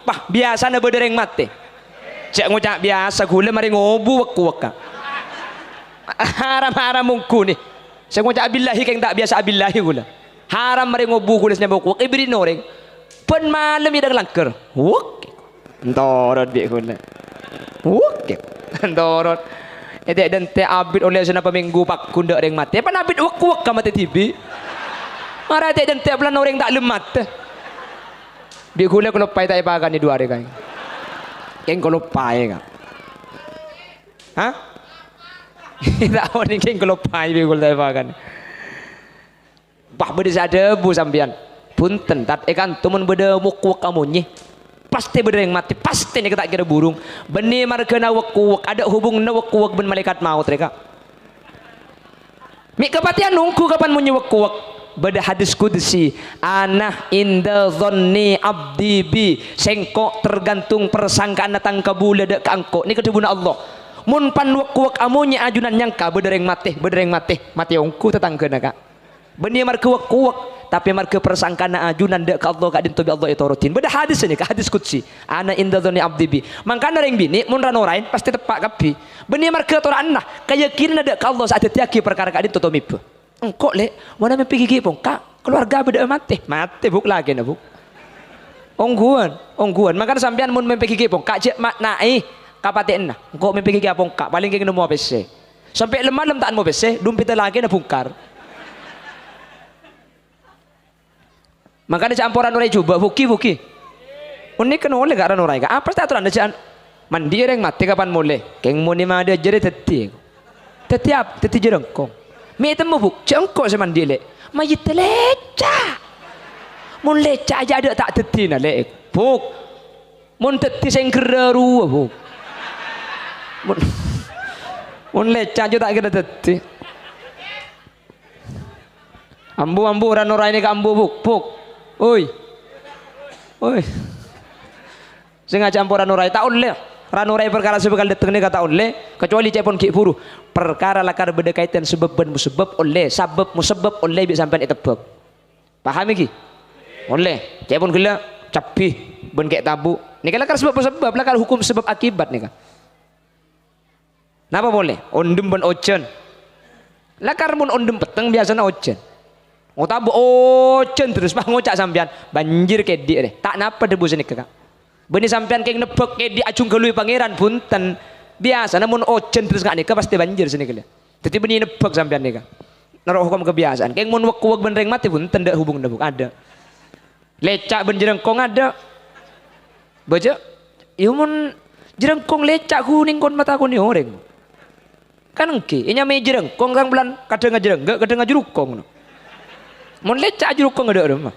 pah biasa na benreng mati. Cak ngucap biasa gula mari ngobu wak haram mungku nih saya ngucap abillahi keng tak biasa abillahi gula haram mari ngobu gula senyap wak ibri noreng pen malam idang langker wak entorot bi gula wak entorot edek dan te abid oleh senapa minggu pak kunda reng mati pan abid wak ka mati tibi marah edek dan te bulan orang tak lemat bi gula kalau pai tak ipakan ni dua hari kain keng kalau pai kan hah tak tahu ni keng kalau pai bi gula tak ipakan bah beda sada bu sambian punten tat ikan tumun beda muk kamu ni pasti beda yang mati pasti ni tak kira burung benih marga na wak ada hubung na wak ben malaikat maut mereka mi kepatian nunggu kapan munyi wak beda hadis kudsi ana inda dhanni abdi bi sengkok tergantung persangkaan datang kabula dek ka angko ni kedebuna Allah mun pan wak amunya ajunan nyangka beda yang mati ongku tetangga kak benih marga wak tapi marga persangkaan ajunan dek ka Allah ka dinto bi Allah itu rutin beda hadis ni ka hadis kudsi ana inda dhanni abdi bi mangkana reng bini mun ranorain pasti tepak kapi benih marga toran nah keyakinan dek ka Allah saat tiaki perkara ka dinto to mipu engkau le mana mimpi gigi pun kak keluarga beda mati buk lagi na buk ongguan makanya sampean mun mimpi gigi pun kak cek mak nai kapaten nah engkau mimpi gigi pun kak paling gigi nemu PC sampai lemah lem tak mau PC dumpita lagi na bungkar makanya campuran orang coba buki ini kan oleh gak orang orang apa sih aturan aja mandi orang mati kapan mulai keng muni mah dia jadi teti jerengkong mi temu buk cengkok sama dia mayit leca mun leca aja ada tak teti na lek buk mun teti sing gereru buk mun leca aja tak kira teti ambu ranorai ini ke ambu buk oi sengaja campur ranorai tak oleh ranorai perkara sebekal datang ni kata oleh kecuali cepon ki puru perkara lakar beda kaitan sebab ben musabab oleh sabab musabab oleh bi sampean itebak paham iki oleh cepon gila capi ben kek tabu ni lakar sebab musabab lakar hukum sebab akibat ni kan napa boleh ondem ben ojen lakar mun ondem peteng biasanya ojen tabu ojen terus bah ngocak sampean banjir kedik deh tak napa debu sini kakak benih sampean keng nebek ke di acung kelui pangeran punten biasa namun ojen terus gak nikah pasti banjir sini kalian jadi benih nebek sampean nikah naruh hukum kebiasaan keng mun wak benreng mati punten dak hubung nebuk ada lecak ben jerengkong ada baca iya mun jerengkong lecak kuning kon mata kuning orang kan engke inya me jerengkong kang bulan kadang ngajerukong mun lecak jerukong ada rumah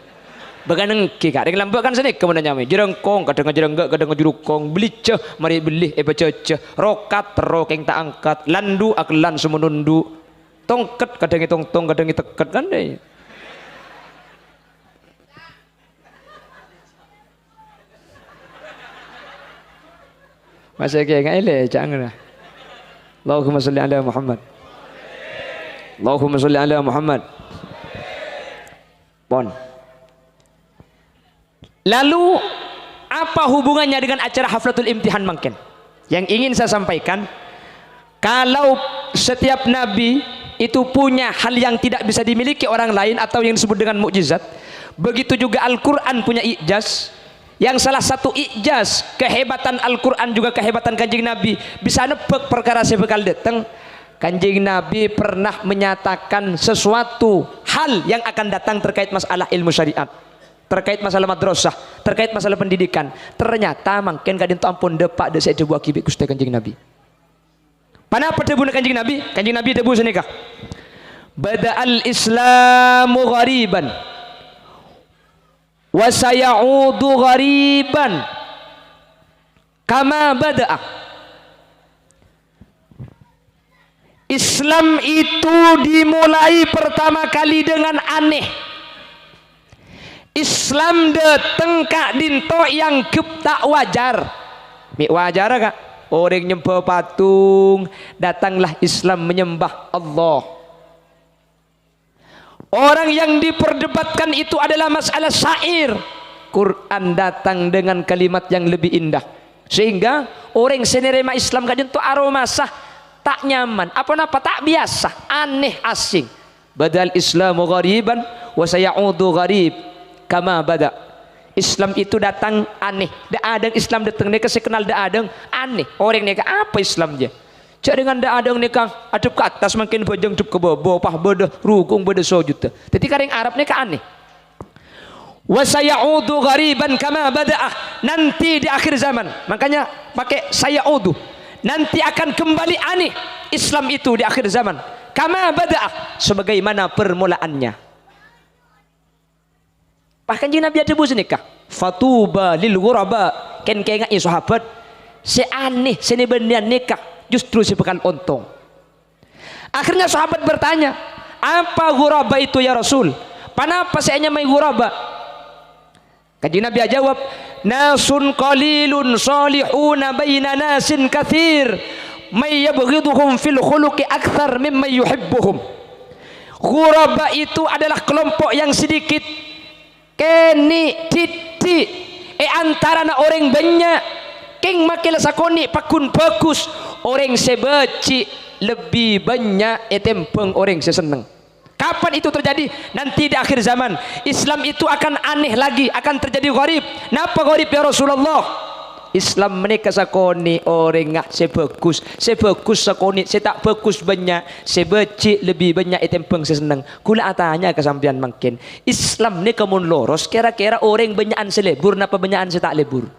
bagan engke kak dengan lambak kan sini kemudian nyamai jerengkong kadang ngajurukong beli ceh mari beli baca rokat rokeng tak angkat landu aklan semenundu tongket kadang tong kadang teket kan deh masih kayak ngile jangan lah Allahumma sholli ala Muhammad Allahumma sholli ala Muhammad pon. Lalu apa hubungannya dengan acara haflatul imtihan mungkin? Yang ingin saya sampaikan, kalau setiap nabi itu punya hal yang tidak bisa dimiliki orang lain atau yang disebut dengan mukjizat, begitu juga Al-Quran punya ijaz. Yang salah satu ijaz kehebatan Al-Quran juga kehebatan kanjeng Nabi bisa nebak perkara sebekal datang. Kanjeng Nabi pernah menyatakan sesuatu hal yang akan datang terkait masalah ilmu syariat, terkait masalah madrasah, terkait masalah pendidikan. Ternyata mungkin kadin tu ampun depak de saya debu akibat Gusti Kanjeng Nabi. Panapa debu Kanjeng Nabi? Kanjeng Nabi debu senikah. Bada'al Islamu ghariban wa sayaudu ghariban kama bada'a. Islam itu dimulai pertama kali dengan aneh. Islam datang kak dinto yang gep tak wajar. Mi wajar kak? Orang nyembah patung, datanglah Islam menyembah Allah. Orang yang diperdebatkan itu adalah masalah syair. Quran datang dengan kalimat yang lebih indah. Sehingga orang senerema Islam kak dinto aroma sah tak nyaman, apa-apa tak biasa, aneh, asing. Badal Islamu ghariban wa sayaudu gharib kama bada. Islam itu datang aneh. Da adang Islam datang neka sekenal da adang aneh. Orang neka apa Islam je? Cak dengan da adang neka adep ke atas makin bojong tup ke bawah, pah beda rukung beda sujud. Jadi kareng Arab neka aneh. Wa sayaudu ghariban kama bada. Nanti di akhir zaman. Makanya pakai sayaudu. Nanti akan kembali aneh Islam itu di akhir zaman. Kama bada'ah, sebagaimana permulaannya. Bahkan jika Nabi ada buzinikah. Fatuba lil ghuraba. Ken kengai sahabat. Si aneh, sini benian nikah. Justru si bekal ontong. Akhirnya sahabat bertanya. Apa ghuraba itu ya Rasul? Kenapa saya nyamai ghuraba? Kanjeng Nabi jawab, nasun qalilun salihuna baina nasin kathir may yabghiduhum fil khuluqi akthar mimma yuhibbuhum. Ghuraba itu adalah kelompok yang sedikit keni titik antara orang banyak keng makilah sakoni pakun bagus orang sebeci lebih banyak tempeng orang seseneng. Kapan itu terjadi? Nanti di akhir zaman. Islam itu akan aneh lagi, akan terjadi gharib. Napa gharib ya Rasulullah? Islam menikah sakoni orang ngah sebagus sakoni, saya tak bagus banyak, sebeci lebih banyak itempeng seseneng. Kula atanya kesampian mungkin. Islam ni kamun loros, kira-kira orang banyakan selebur, napa banyakan saya tak lebur?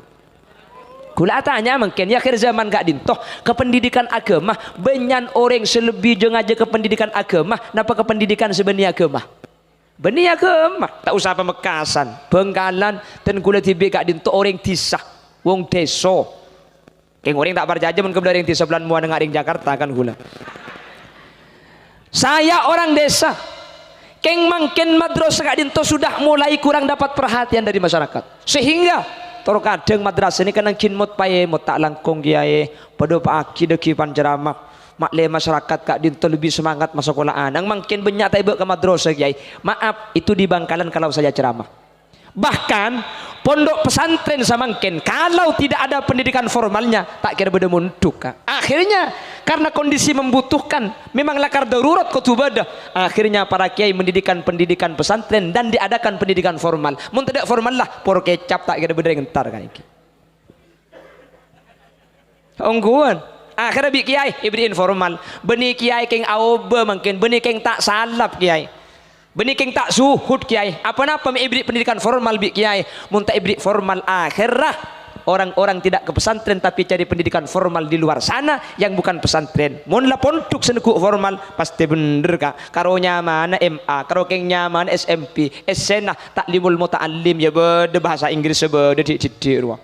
Kula tanya mungkin ya akhir zaman gak dintoh ke pendidikan agama banyak orang selebih jeng aja ke pendidikan agama napa ke pendidikan sebenarnya agama benih agama tak usah pemekasan Bengkalan dan kula tibe gak dintoh orang tisah wong deso keng orang tak berjaja mun kebelar yang tisah bulan muan ngaring Jakarta kan kula saya orang desa keng mungkin madrasah gak dintoh sudah mulai kurang dapat perhatian dari masyarakat sehingga toro kadang madrasah ini kan kinmut paye mut tak langkung kiai pada pagi deki panceramah makle masyarakat kak dinto lebih semangat masuk sekolahan ang makin banyak tak ibu ke madrasah kiai maaf itu di Bangkalan kalau saya ceramah bahkan pondok pesantren samangken kalau tidak ada pendidikan formalnya tak kira beda munduk akhirnya karena kondisi membutuhkan memang lakar darurat kutubadah akhirnya para kiai mendidikan pendidikan pesantren dan diadakan pendidikan formal mun tidak formal lah por kecap tak kira beda ngentar kayak gitu ongguan akhirnya bi kiai ibri informal benih kiai keng aobe mungkin benih keng tak salap kiai benih keng tak suhud kiai apa-apa ibri pendidikan formal bi kiai mun tak ibri formal akhirnya orang-orang tidak ke pesantren tapi cari pendidikan formal di luar sana yang bukan pesantren mun la pondok senekuk formal pasti bener kak karo nyaman MA karo keng nyaman SMP SNA taklimul muta'allim ya beda bahasa Inggris beda di ruang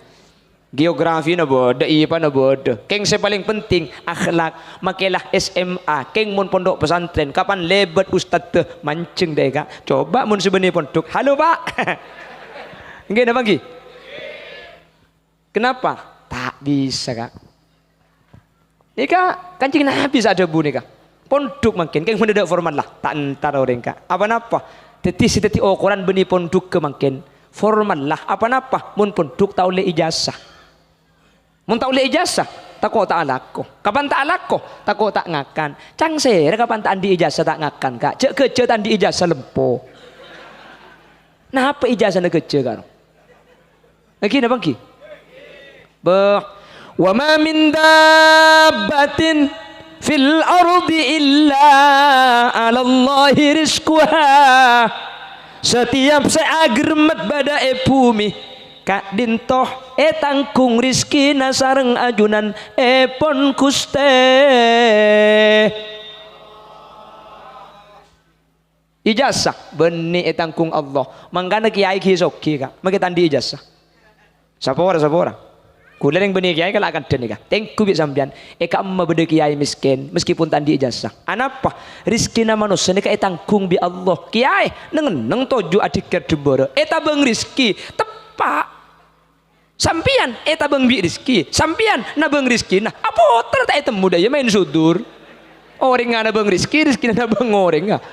geografi na beda IPA na beda keng se paling penting akhlak makelah SMA keng mun pondok pesantren kapan lebat ustad teh mancing deh kak coba mun sebenarnya pondok halo pak nggih napa nggih kenapa tak bisa kak ika kancing Nabi ada bu nih kak pondok makin keng mendadak formal lah tak entar orang kak apa-apa teti ukuran benih pondok ke makin formal lah apa-apa mun pondok tau le ijazah mun tau le ijazah tako tak alako kapan tak alako tako tak ngakan cang sere kapan tak andi ijazah tak ngakan kak cek kerja tak andi ijazah lempo nah apa ijazah nak kerja kan lagi napa lagi wa ma min dabbatin fil ardi illa 'ala Allahi rizquha. Setiap saya germet pada bumi kak dintoh tangkung rizki nasareng ajunan pon kuste. Ijazah benih tangkung Allah mangkana kiai kisoki kak makitandi ijazah sapora kula yang benih kiai kalau akan den kak tengku bi sampean eka amma bede kiai miskin meskipun tandi ijazah anapa rizki na manusia nika tangkung bi Allah kiai neng toju adik kedeboro beng rizki tepak sampian beng bi rizki sampian na beng rizki nah apa ternyata temu daya main sudur orang ngana beng rizki na beng orang nggak.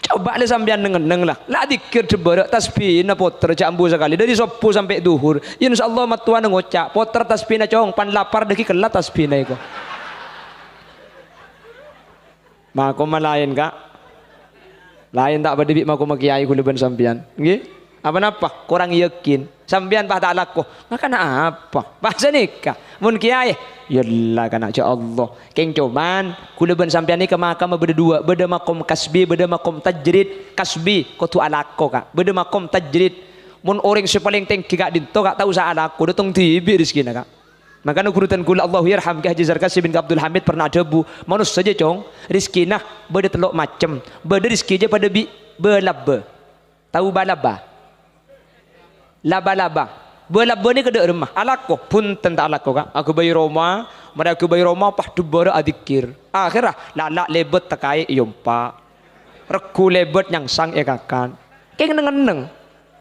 Coba le sampean neng lah dikir debara tasbih na poter jambu sekali dari sopu sampai duhur insyaallah matuan ngocak poter tasbih na cong pan lapar deki kelat tasbih na iko makoma lain kak lain tak pada bik makoma kiai kula ben sampean nggih apa kurang yakin sampean bah tak laku makana apa bahasa nikah mun kiai yalah kana ya Allah keng cuman kula ben sampean ni ke makam berdua beda makom kasbi beda makom tajrid kasbi ko tu alako kak beda makom tajrid mun orang sepaling tengki kak dinto kak tahu sa alako datang tibi rezekina kak makanya kurutan kula Allahu yarham Ki Haji Zarkasi bin Abdul Hamid pernah debu manus saja cong rezekina beda telok macem beda rezeki je pada bi belaba tahu balaba laba-laba belaba ni kedek rumah alako pun tentang alako kak aku bayi Roma mereka aku bayi Roma pah dubara adikir akhirah lalak lebet takai yompa reku lebet yang sang ekakan keng neng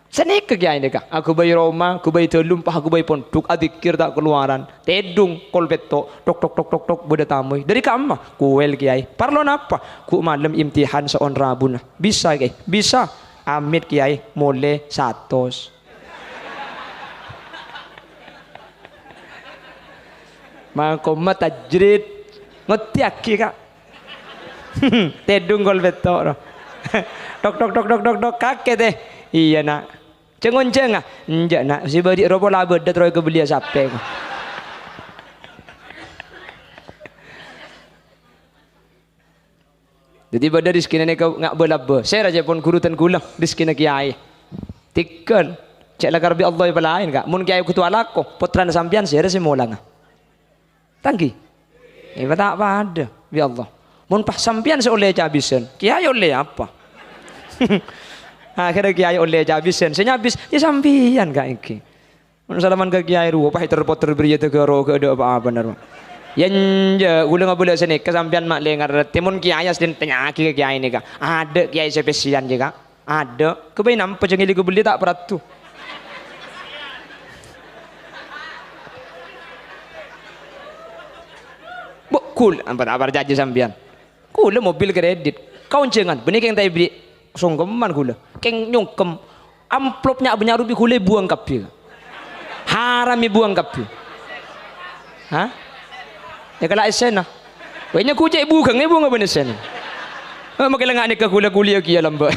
seni kegiatan ni kak aku bayi Roma aku bayi telum pah aku bayi pondok adikir tak keluaran tedung kolbeto tok beda tamu dari kamma kuel kiai parlon apa ku malam imtihan seon rabun bisa kiai bisa amit kiai mole 100 makoma tajrid ngerti aki kak tedung gol betok tok kakek deh iya nak cengon cengah enjak nak si badi robo labet dah terus kebelia sampai jadi pada rizki ni kau ngak belaba saya raja pun kurutan kulah rizki nak kiai tikkan cek lah karbi Allah yang lain kak mun kiai kutu alako putra sampian saya rasa molang tangki tak ada ya Allah mun pas sampian seoleh cabisan kiai oleh apa akhirnya kiai oleh cabisan saya habis ya sampian kak iki mun salaman ke kiai ruwa pah terpoter beri te garo ke ada apa benar yang je ulang boleh sini kesampian mak lengar timun kiai asdin tanya ke kiai ni kak ada kiai spesial je kak ada kebaik nampak cengili ke beli tak peratu kul apa janji sampean kula mobil kredit kau jangan benih keng tai beli songkeman kula keng nyongkem amplopnya banyak rupiah kula buang kapi harami buang kapi hah ya kalau esena banyak kucai bukan ibu nggak bener esena makin lengah ni ke kula kuliah kia lambat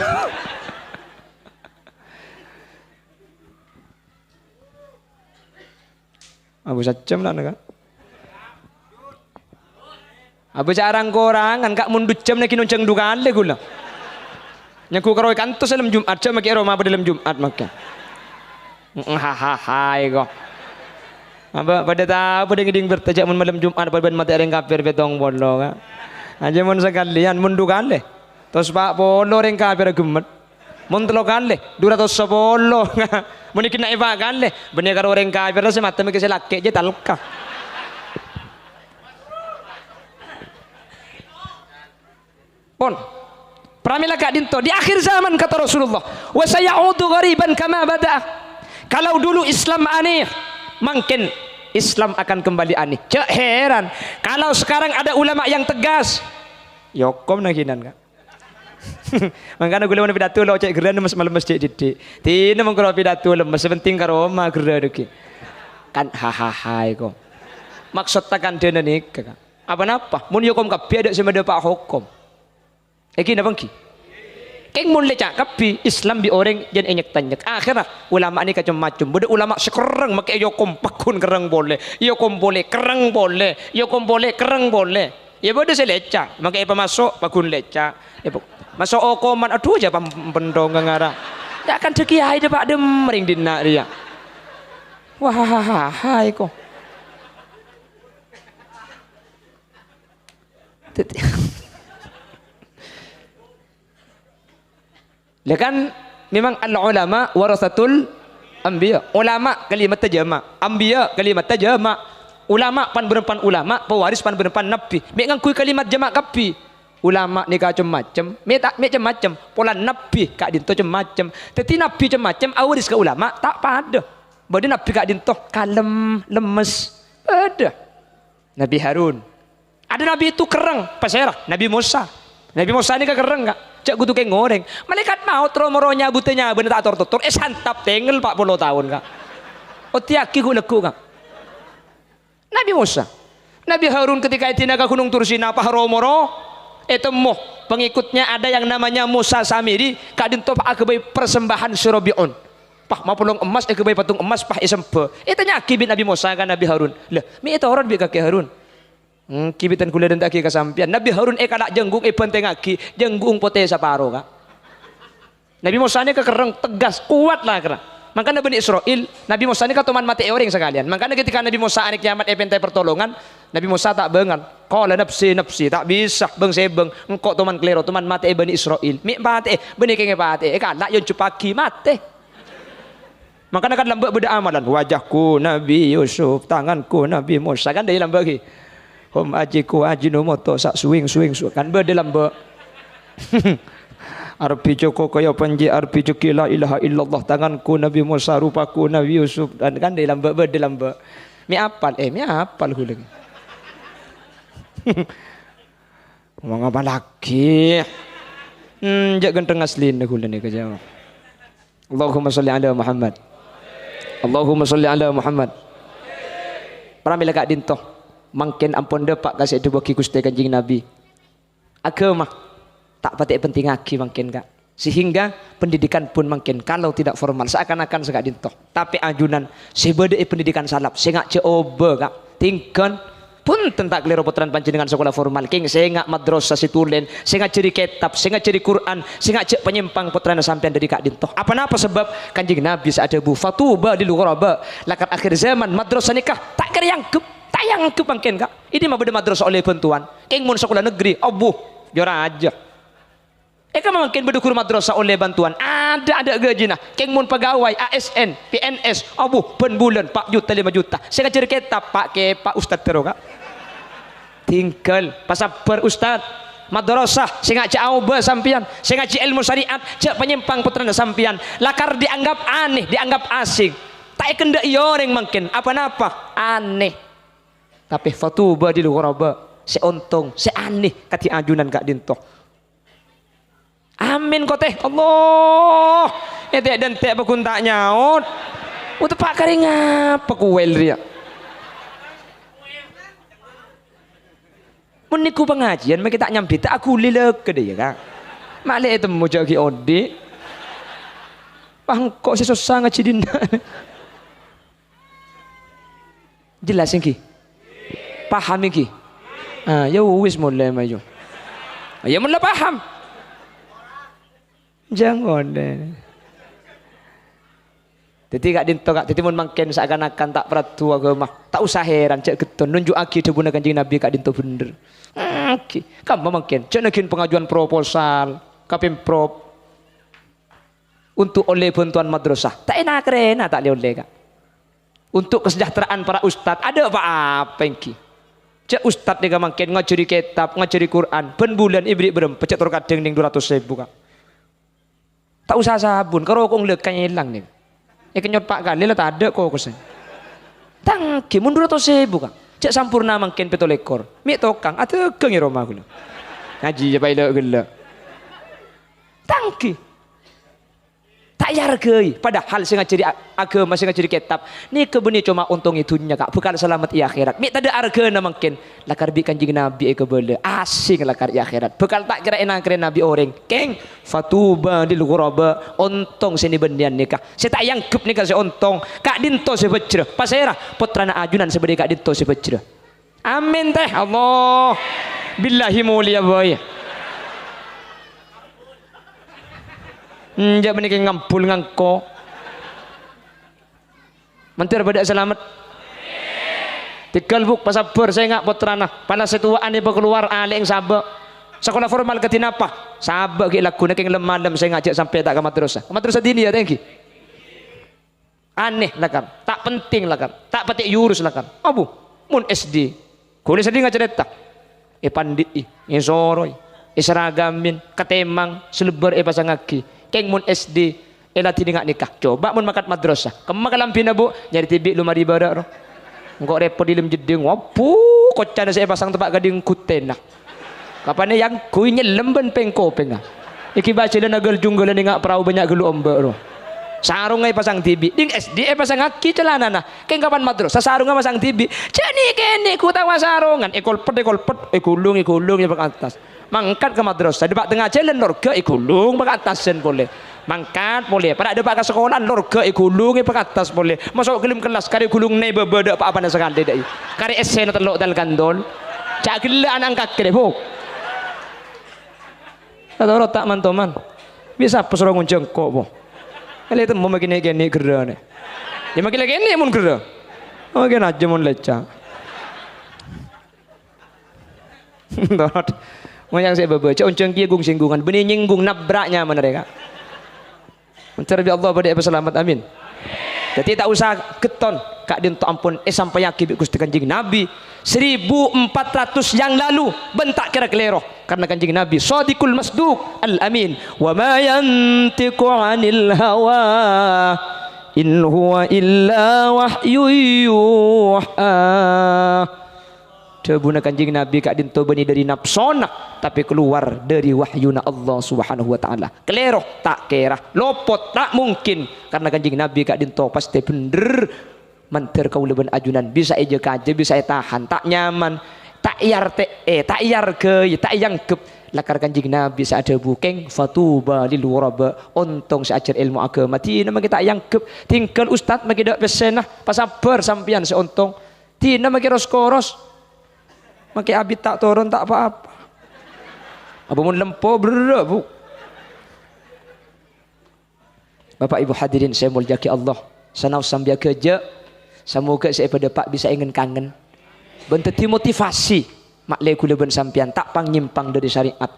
abu sacem lah nak abu jarang korang kan kak mundut jam nak kinon ceng dugaan le gula nyaku karoi kantos dalam Jumat jam makai Roma pada dalam Jumat makai hahaha ego apa pada tahu pada ngeding bertajak mun malam Jumat pada mata orang kafir betong bolo kan aja mun sekalian mun dugaan le terus pak bolo orang kafir gemet mun telo kan le 210 mun ikina iba kan le bener karo orang kafir lah semata mikir selake je talka pon pramila kak dinto di akhir zaman kata Rasulullah wa sayaudu ghariban kama bada kalau dulu Islam aneh mungkin Islam akan kembali aneh cek heran kalau sekarang ada ulama yang tegas yokom nakinan kak makanya gue mana pidato lo cek geran mas malam masjid didik tina mengkoro pidato lemes sepenting karo ma geran deki kan hahaha kok maksud takkan dene nikah apa napa mun yokom kabeh ada semeda pak hukum Eki na bangki. Keng mun lecak kapi Islam bi orang jen enyek tanyek. Akhirnya ulama ni macam-macam. Beda ulama sekereng make yo kompakun kereng boleh. Yo kom boleh kereng boleh. Yo kom boleh kereng boleh. Ya beda se lecak. Make apa masuk pakun lecak. Masuk okoman aduh aja pendong ngara. Ya kan dekiai de pak dem ring dina dia. Wah hai ko. Ya kan memang al-ulama warasatul anbiya. Ulama kalimat tajama, anbiya kalimat tajama. Ulama pan berempan ulama, pewaris pan berempan nabi. Mek ngangkui kalimat jamak kapi. Ulama ni macam-macam, mek tak macam-macam. Pola nabi kak dinto macam-macam. Tetapi nabi macam-macam, awaris ke ulama tak pada. Bade nabi kak dinto kalem, lemes. Ada. Nabi Harun. Ada nabi itu kereng, pasirah. Nabi Musa. Nabi Musa ni kereng kak. Cak gutu kayak ngoreng. Malaikat maut romoronya butenya bener tak tor-tor. Santap tengel 40 tahun kak. Oh tiaki ku leku kak. Nabi Musa. Nabi Harun ketika itu naga gunung Tursina apa romoro. Temuh pengikutnya ada yang namanya Musa Samiri. Kadin top akebai persembahan Surabion. Pah mau pulung emas akebai patung emas pah isempe. Itu nyaki bin Nabi Musa kan Nabi Harun. Lah mi itu orang bi kaki Harun. Kibitan kula dan tak kasampian. Nabi Harun kalak jenggung penting aki jenggung pote saparo kak. Nabi Musa ni kekereng tegas kuat lah kena. Makanya Bani Israel Nabi Musa ni katuman mati orang sekalian. Makanya ketika Nabi Musa anik kiamat pentai pertolongan Nabi Musa tak bengan. Qala nafsi nafsi tak bisa beng sebeng engkau teman klero teman mati Bani Israel. Mi mati bani kenge mati kalak yon cupaki mati. Makanya kan lambak beda amalan wajahku Nabi Yusuf tanganku Nabi Musa kan dari lambak lagi. Hom ajiku ajinomoto sak swing kan dalam be arpi joko kaya panji arpi joki la ilaha illallah tanganku Nabi Musa rupaku Nabi Yusuf dan kan dalam be mi apal hula ngomong apa lagi jak genteng aslin hula ni kerja Allahumma salli ala Muhammad Allahumma salli ala Muhammad pramila kak dintoh mungkin ampun depak kasih dua Gusti Kanjeng Nabi agama tak patik penting lagi mungkin kak sehingga pendidikan pun mungkin kalau tidak formal seakan-akan segak dintoh tapi ajunan sebeda pendidikan salap sengak coba kak tingkan pun tentang keliro putran panjenengan sekolah formal king sengak madrasah situlen sengak ciri kitab sengak ciri Quran sengak cek penyimpang putran sampean dari kak dintoh apa sebab Kanjeng Nabi saadabu fatuba lil ghuraba lakat akhir zaman madrasah nikah tak keryangkep tayang ke bangken kak ini mah beda madrasah oleh bantuan keng mun sekolah negeri abuh jora aja kan mungkin berdukur madrasah oleh bantuan ada gaji nah keng mun pegawai ASN PNS abuh pen bulan 4 juta 5 juta saya cari kitab pak ustad tero kak tinggal pasaper ustad madrasah saya ngaji auba sampian saya ngaji ilmu syariat cek penyimpang putra sampian lakar dianggap aneh dianggap asing tak kenda yoreng mungkin apa-apa aneh tapi fatuba di ghuraba seuntung seaneh kati ajunan kak dintoh amin kok teh Allah dan teh bakun tak nyaut udah pak kari ngapa kuel dia meniku pengajian mereka tak nyampe tak aku lilek ke dia kak malek itu mau jadi ode kok sesusah ngaji dina jelas ki paham ki ya wis mulai maju ya mulai paham jangan deh jadi kak dinto kak jadi mun mangken seakan-akan tak peratu agama tak usah heran cek keton nunjuk aki debuna Kanjeng Nabi kak dinto bener kamu mangken cek nakin pengajuan proposal kapimprov untuk oleh bantuan madrasah tak enak rena tak oleh kak untuk kesejahteraan para ustad ada apa engki cek ustad dia mangken ngajari kitab ngajari Quran ben bulan ibri berem pecek tur kadeng ning 200.000 kak tak usah sabun karo kok nglek hilang nih kenyot pak kali lah tak ada kok kesen tangki mun 200.000 kak cek sampurna mangken 7 ekor mi tokang ate keng ya rumah kula ngaji ya bae gila tangki tak tak yargai. Padahal saya ngajari agama, saya ngajari kitab. Ni kebeni cuma untung itunya kak. Bekal selamat di akhirat. Mi tak ada harga na mungkin. Lakar bi kanjing Nabi kebele. Asing lakar di akhirat. Bekal tak kira enang kira Nabi orang. Keng fatuba lil ghuraba. Untung sini bendian nikah. Saya tak yangkep nikah saya untung. Kak dinto saya bejrah. Pasera putrana ajunan sebedi kak dinto saya bejrah. Amin teh Allah. Billahi mulia boy. Njak menikah ngampul ngangko. Mentir pada selamat. Tigal buk pasabar saya ngak putrana. Pada setuaan ibu keluar aleng sabak. Sekolah formal ketin apa? Sabak ki lagu nak lemah saya ngajak sampai tak ke madrasah. Ke madrasah dini ya tengki. Aneh lah kan. Tak penting lah kan. Tak petik yurus lah kan. Abu mun SD. Kuliah sedih ngajak cerita. Pandit soroi. Seragamin katemang selebar pasang aki. Keng mun SD elati ngak nikah. Coba mun makat madrasah. Kemak lampina bu nyari tibik lumari badak roh. Engko repot di lem jeding. Wapu kocana saya pasang tempat gading kutena. Kapan yang kui nyelem ben pengko pengah. Iki baca dan agal junggal ngak perahu banyak gelu ombak roh. Sarung ai pasang tibik. Ding SD pasang aki celana nah. Keng kapan madrasah sarung pasang tibik. Jani kene ku tawa sarungan. Ekol pet ikulung ya pak atas. Mangkat ke madrasah depak tengah jalan lorga ikulung pak atasan boleh mangkat boleh pada depak ke sekolah lorga ikulung pak atas boleh masuk kelim kelas kari gulung ne bebeda apa apa sekali dai kari esen telok dal gandol cak gila anak kakek bu atau tak mantoman bisa pesorong jengkok bu kali itu mau makin gini gerda ne ya makin lagi ini mun gerda makin aja mun lecah mau yang saya baca unceng kia gung singgungan benih nyinggung nabraknya mereka mencari Allah pada selamat amin jadi tak usah keton kak dinto ampun sampai yakin Gusti Kanjeng Nabi 1400 yang lalu bentak kira kelero karena Kanjeng Nabi shadiqul masduq al amin wa ma yantiqu anil hawa in huwa illa wahyu yuha. Cebuna Kanjeng Nabi kak dinto beni dari nafsona tapi keluar dari wahyuna Allah Subhanahu wa taala. Kelero tak kira, lopot tak mungkin karena Kanjeng Nabi kak dinto pasti bener manter kau leben ajunan bisa aja kaje bisa tahan tak nyaman tak yar tak yar ke tak yangkep lakar Kanjeng Nabi saada bukeng fatuba lil ghuraba untung seajar ilmu agama tina maki tak yangkep tinggal ustaz maki dak pesenah pasabar sampean seuntung tina maki roskoros maki abit tak turun tak apa-apa. Apa mun lempo bener bu. Bapak Ibu hadirin saya mulyaki Allah. Sanau sambia kerja. Semoga saya pada pak bisa ingin kangen. Benteti motivasi mak le kula ben sampian tak pang nyimpang dari syariat.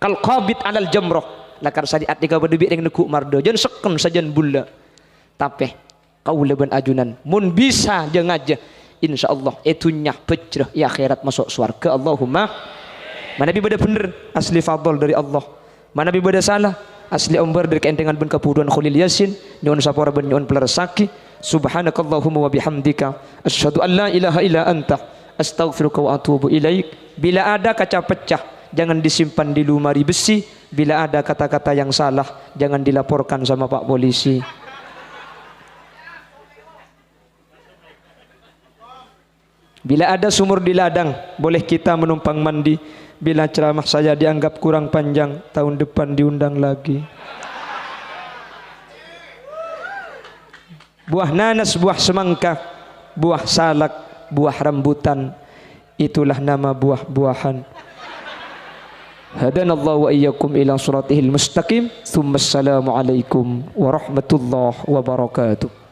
Kal qabit alal jamrah. Lakar syariat dika berdebik dengan nekuk mardo. Jan seken sajan bulla. Tapi kau leben ajunan mun bisa jangan aja. InsyaAllah itunya pecrah ya akhirat masuk surga Allahumma mana bi beda bener asli fadl dari Allah mana bi beda salah asli umbar dari keentengan ben kapuduan Khalil Yasin nyuun sapora ben nyuun pelersaki subhanakallahumma wa bihamdika asyhadu an la ilaha illa anta astaghfiruka wa atubu ilaik. Bila ada kaca pecah jangan disimpan di lumari besi, bila ada kata-kata yang salah jangan dilaporkan sama Pak Polisi. Bila ada sumur di ladang, boleh kita menumpang mandi. Bila ceramah saya dianggap kurang panjang, tahun depan diundang lagi. Buah nanas, buah semangka, buah salak, buah rambutan, itulah nama buah-buahan. Hadanallahu wa iyyakum ila siratihil mustaqim. Tsumma assalamu alaikum warahmatullahi wabarakatuh.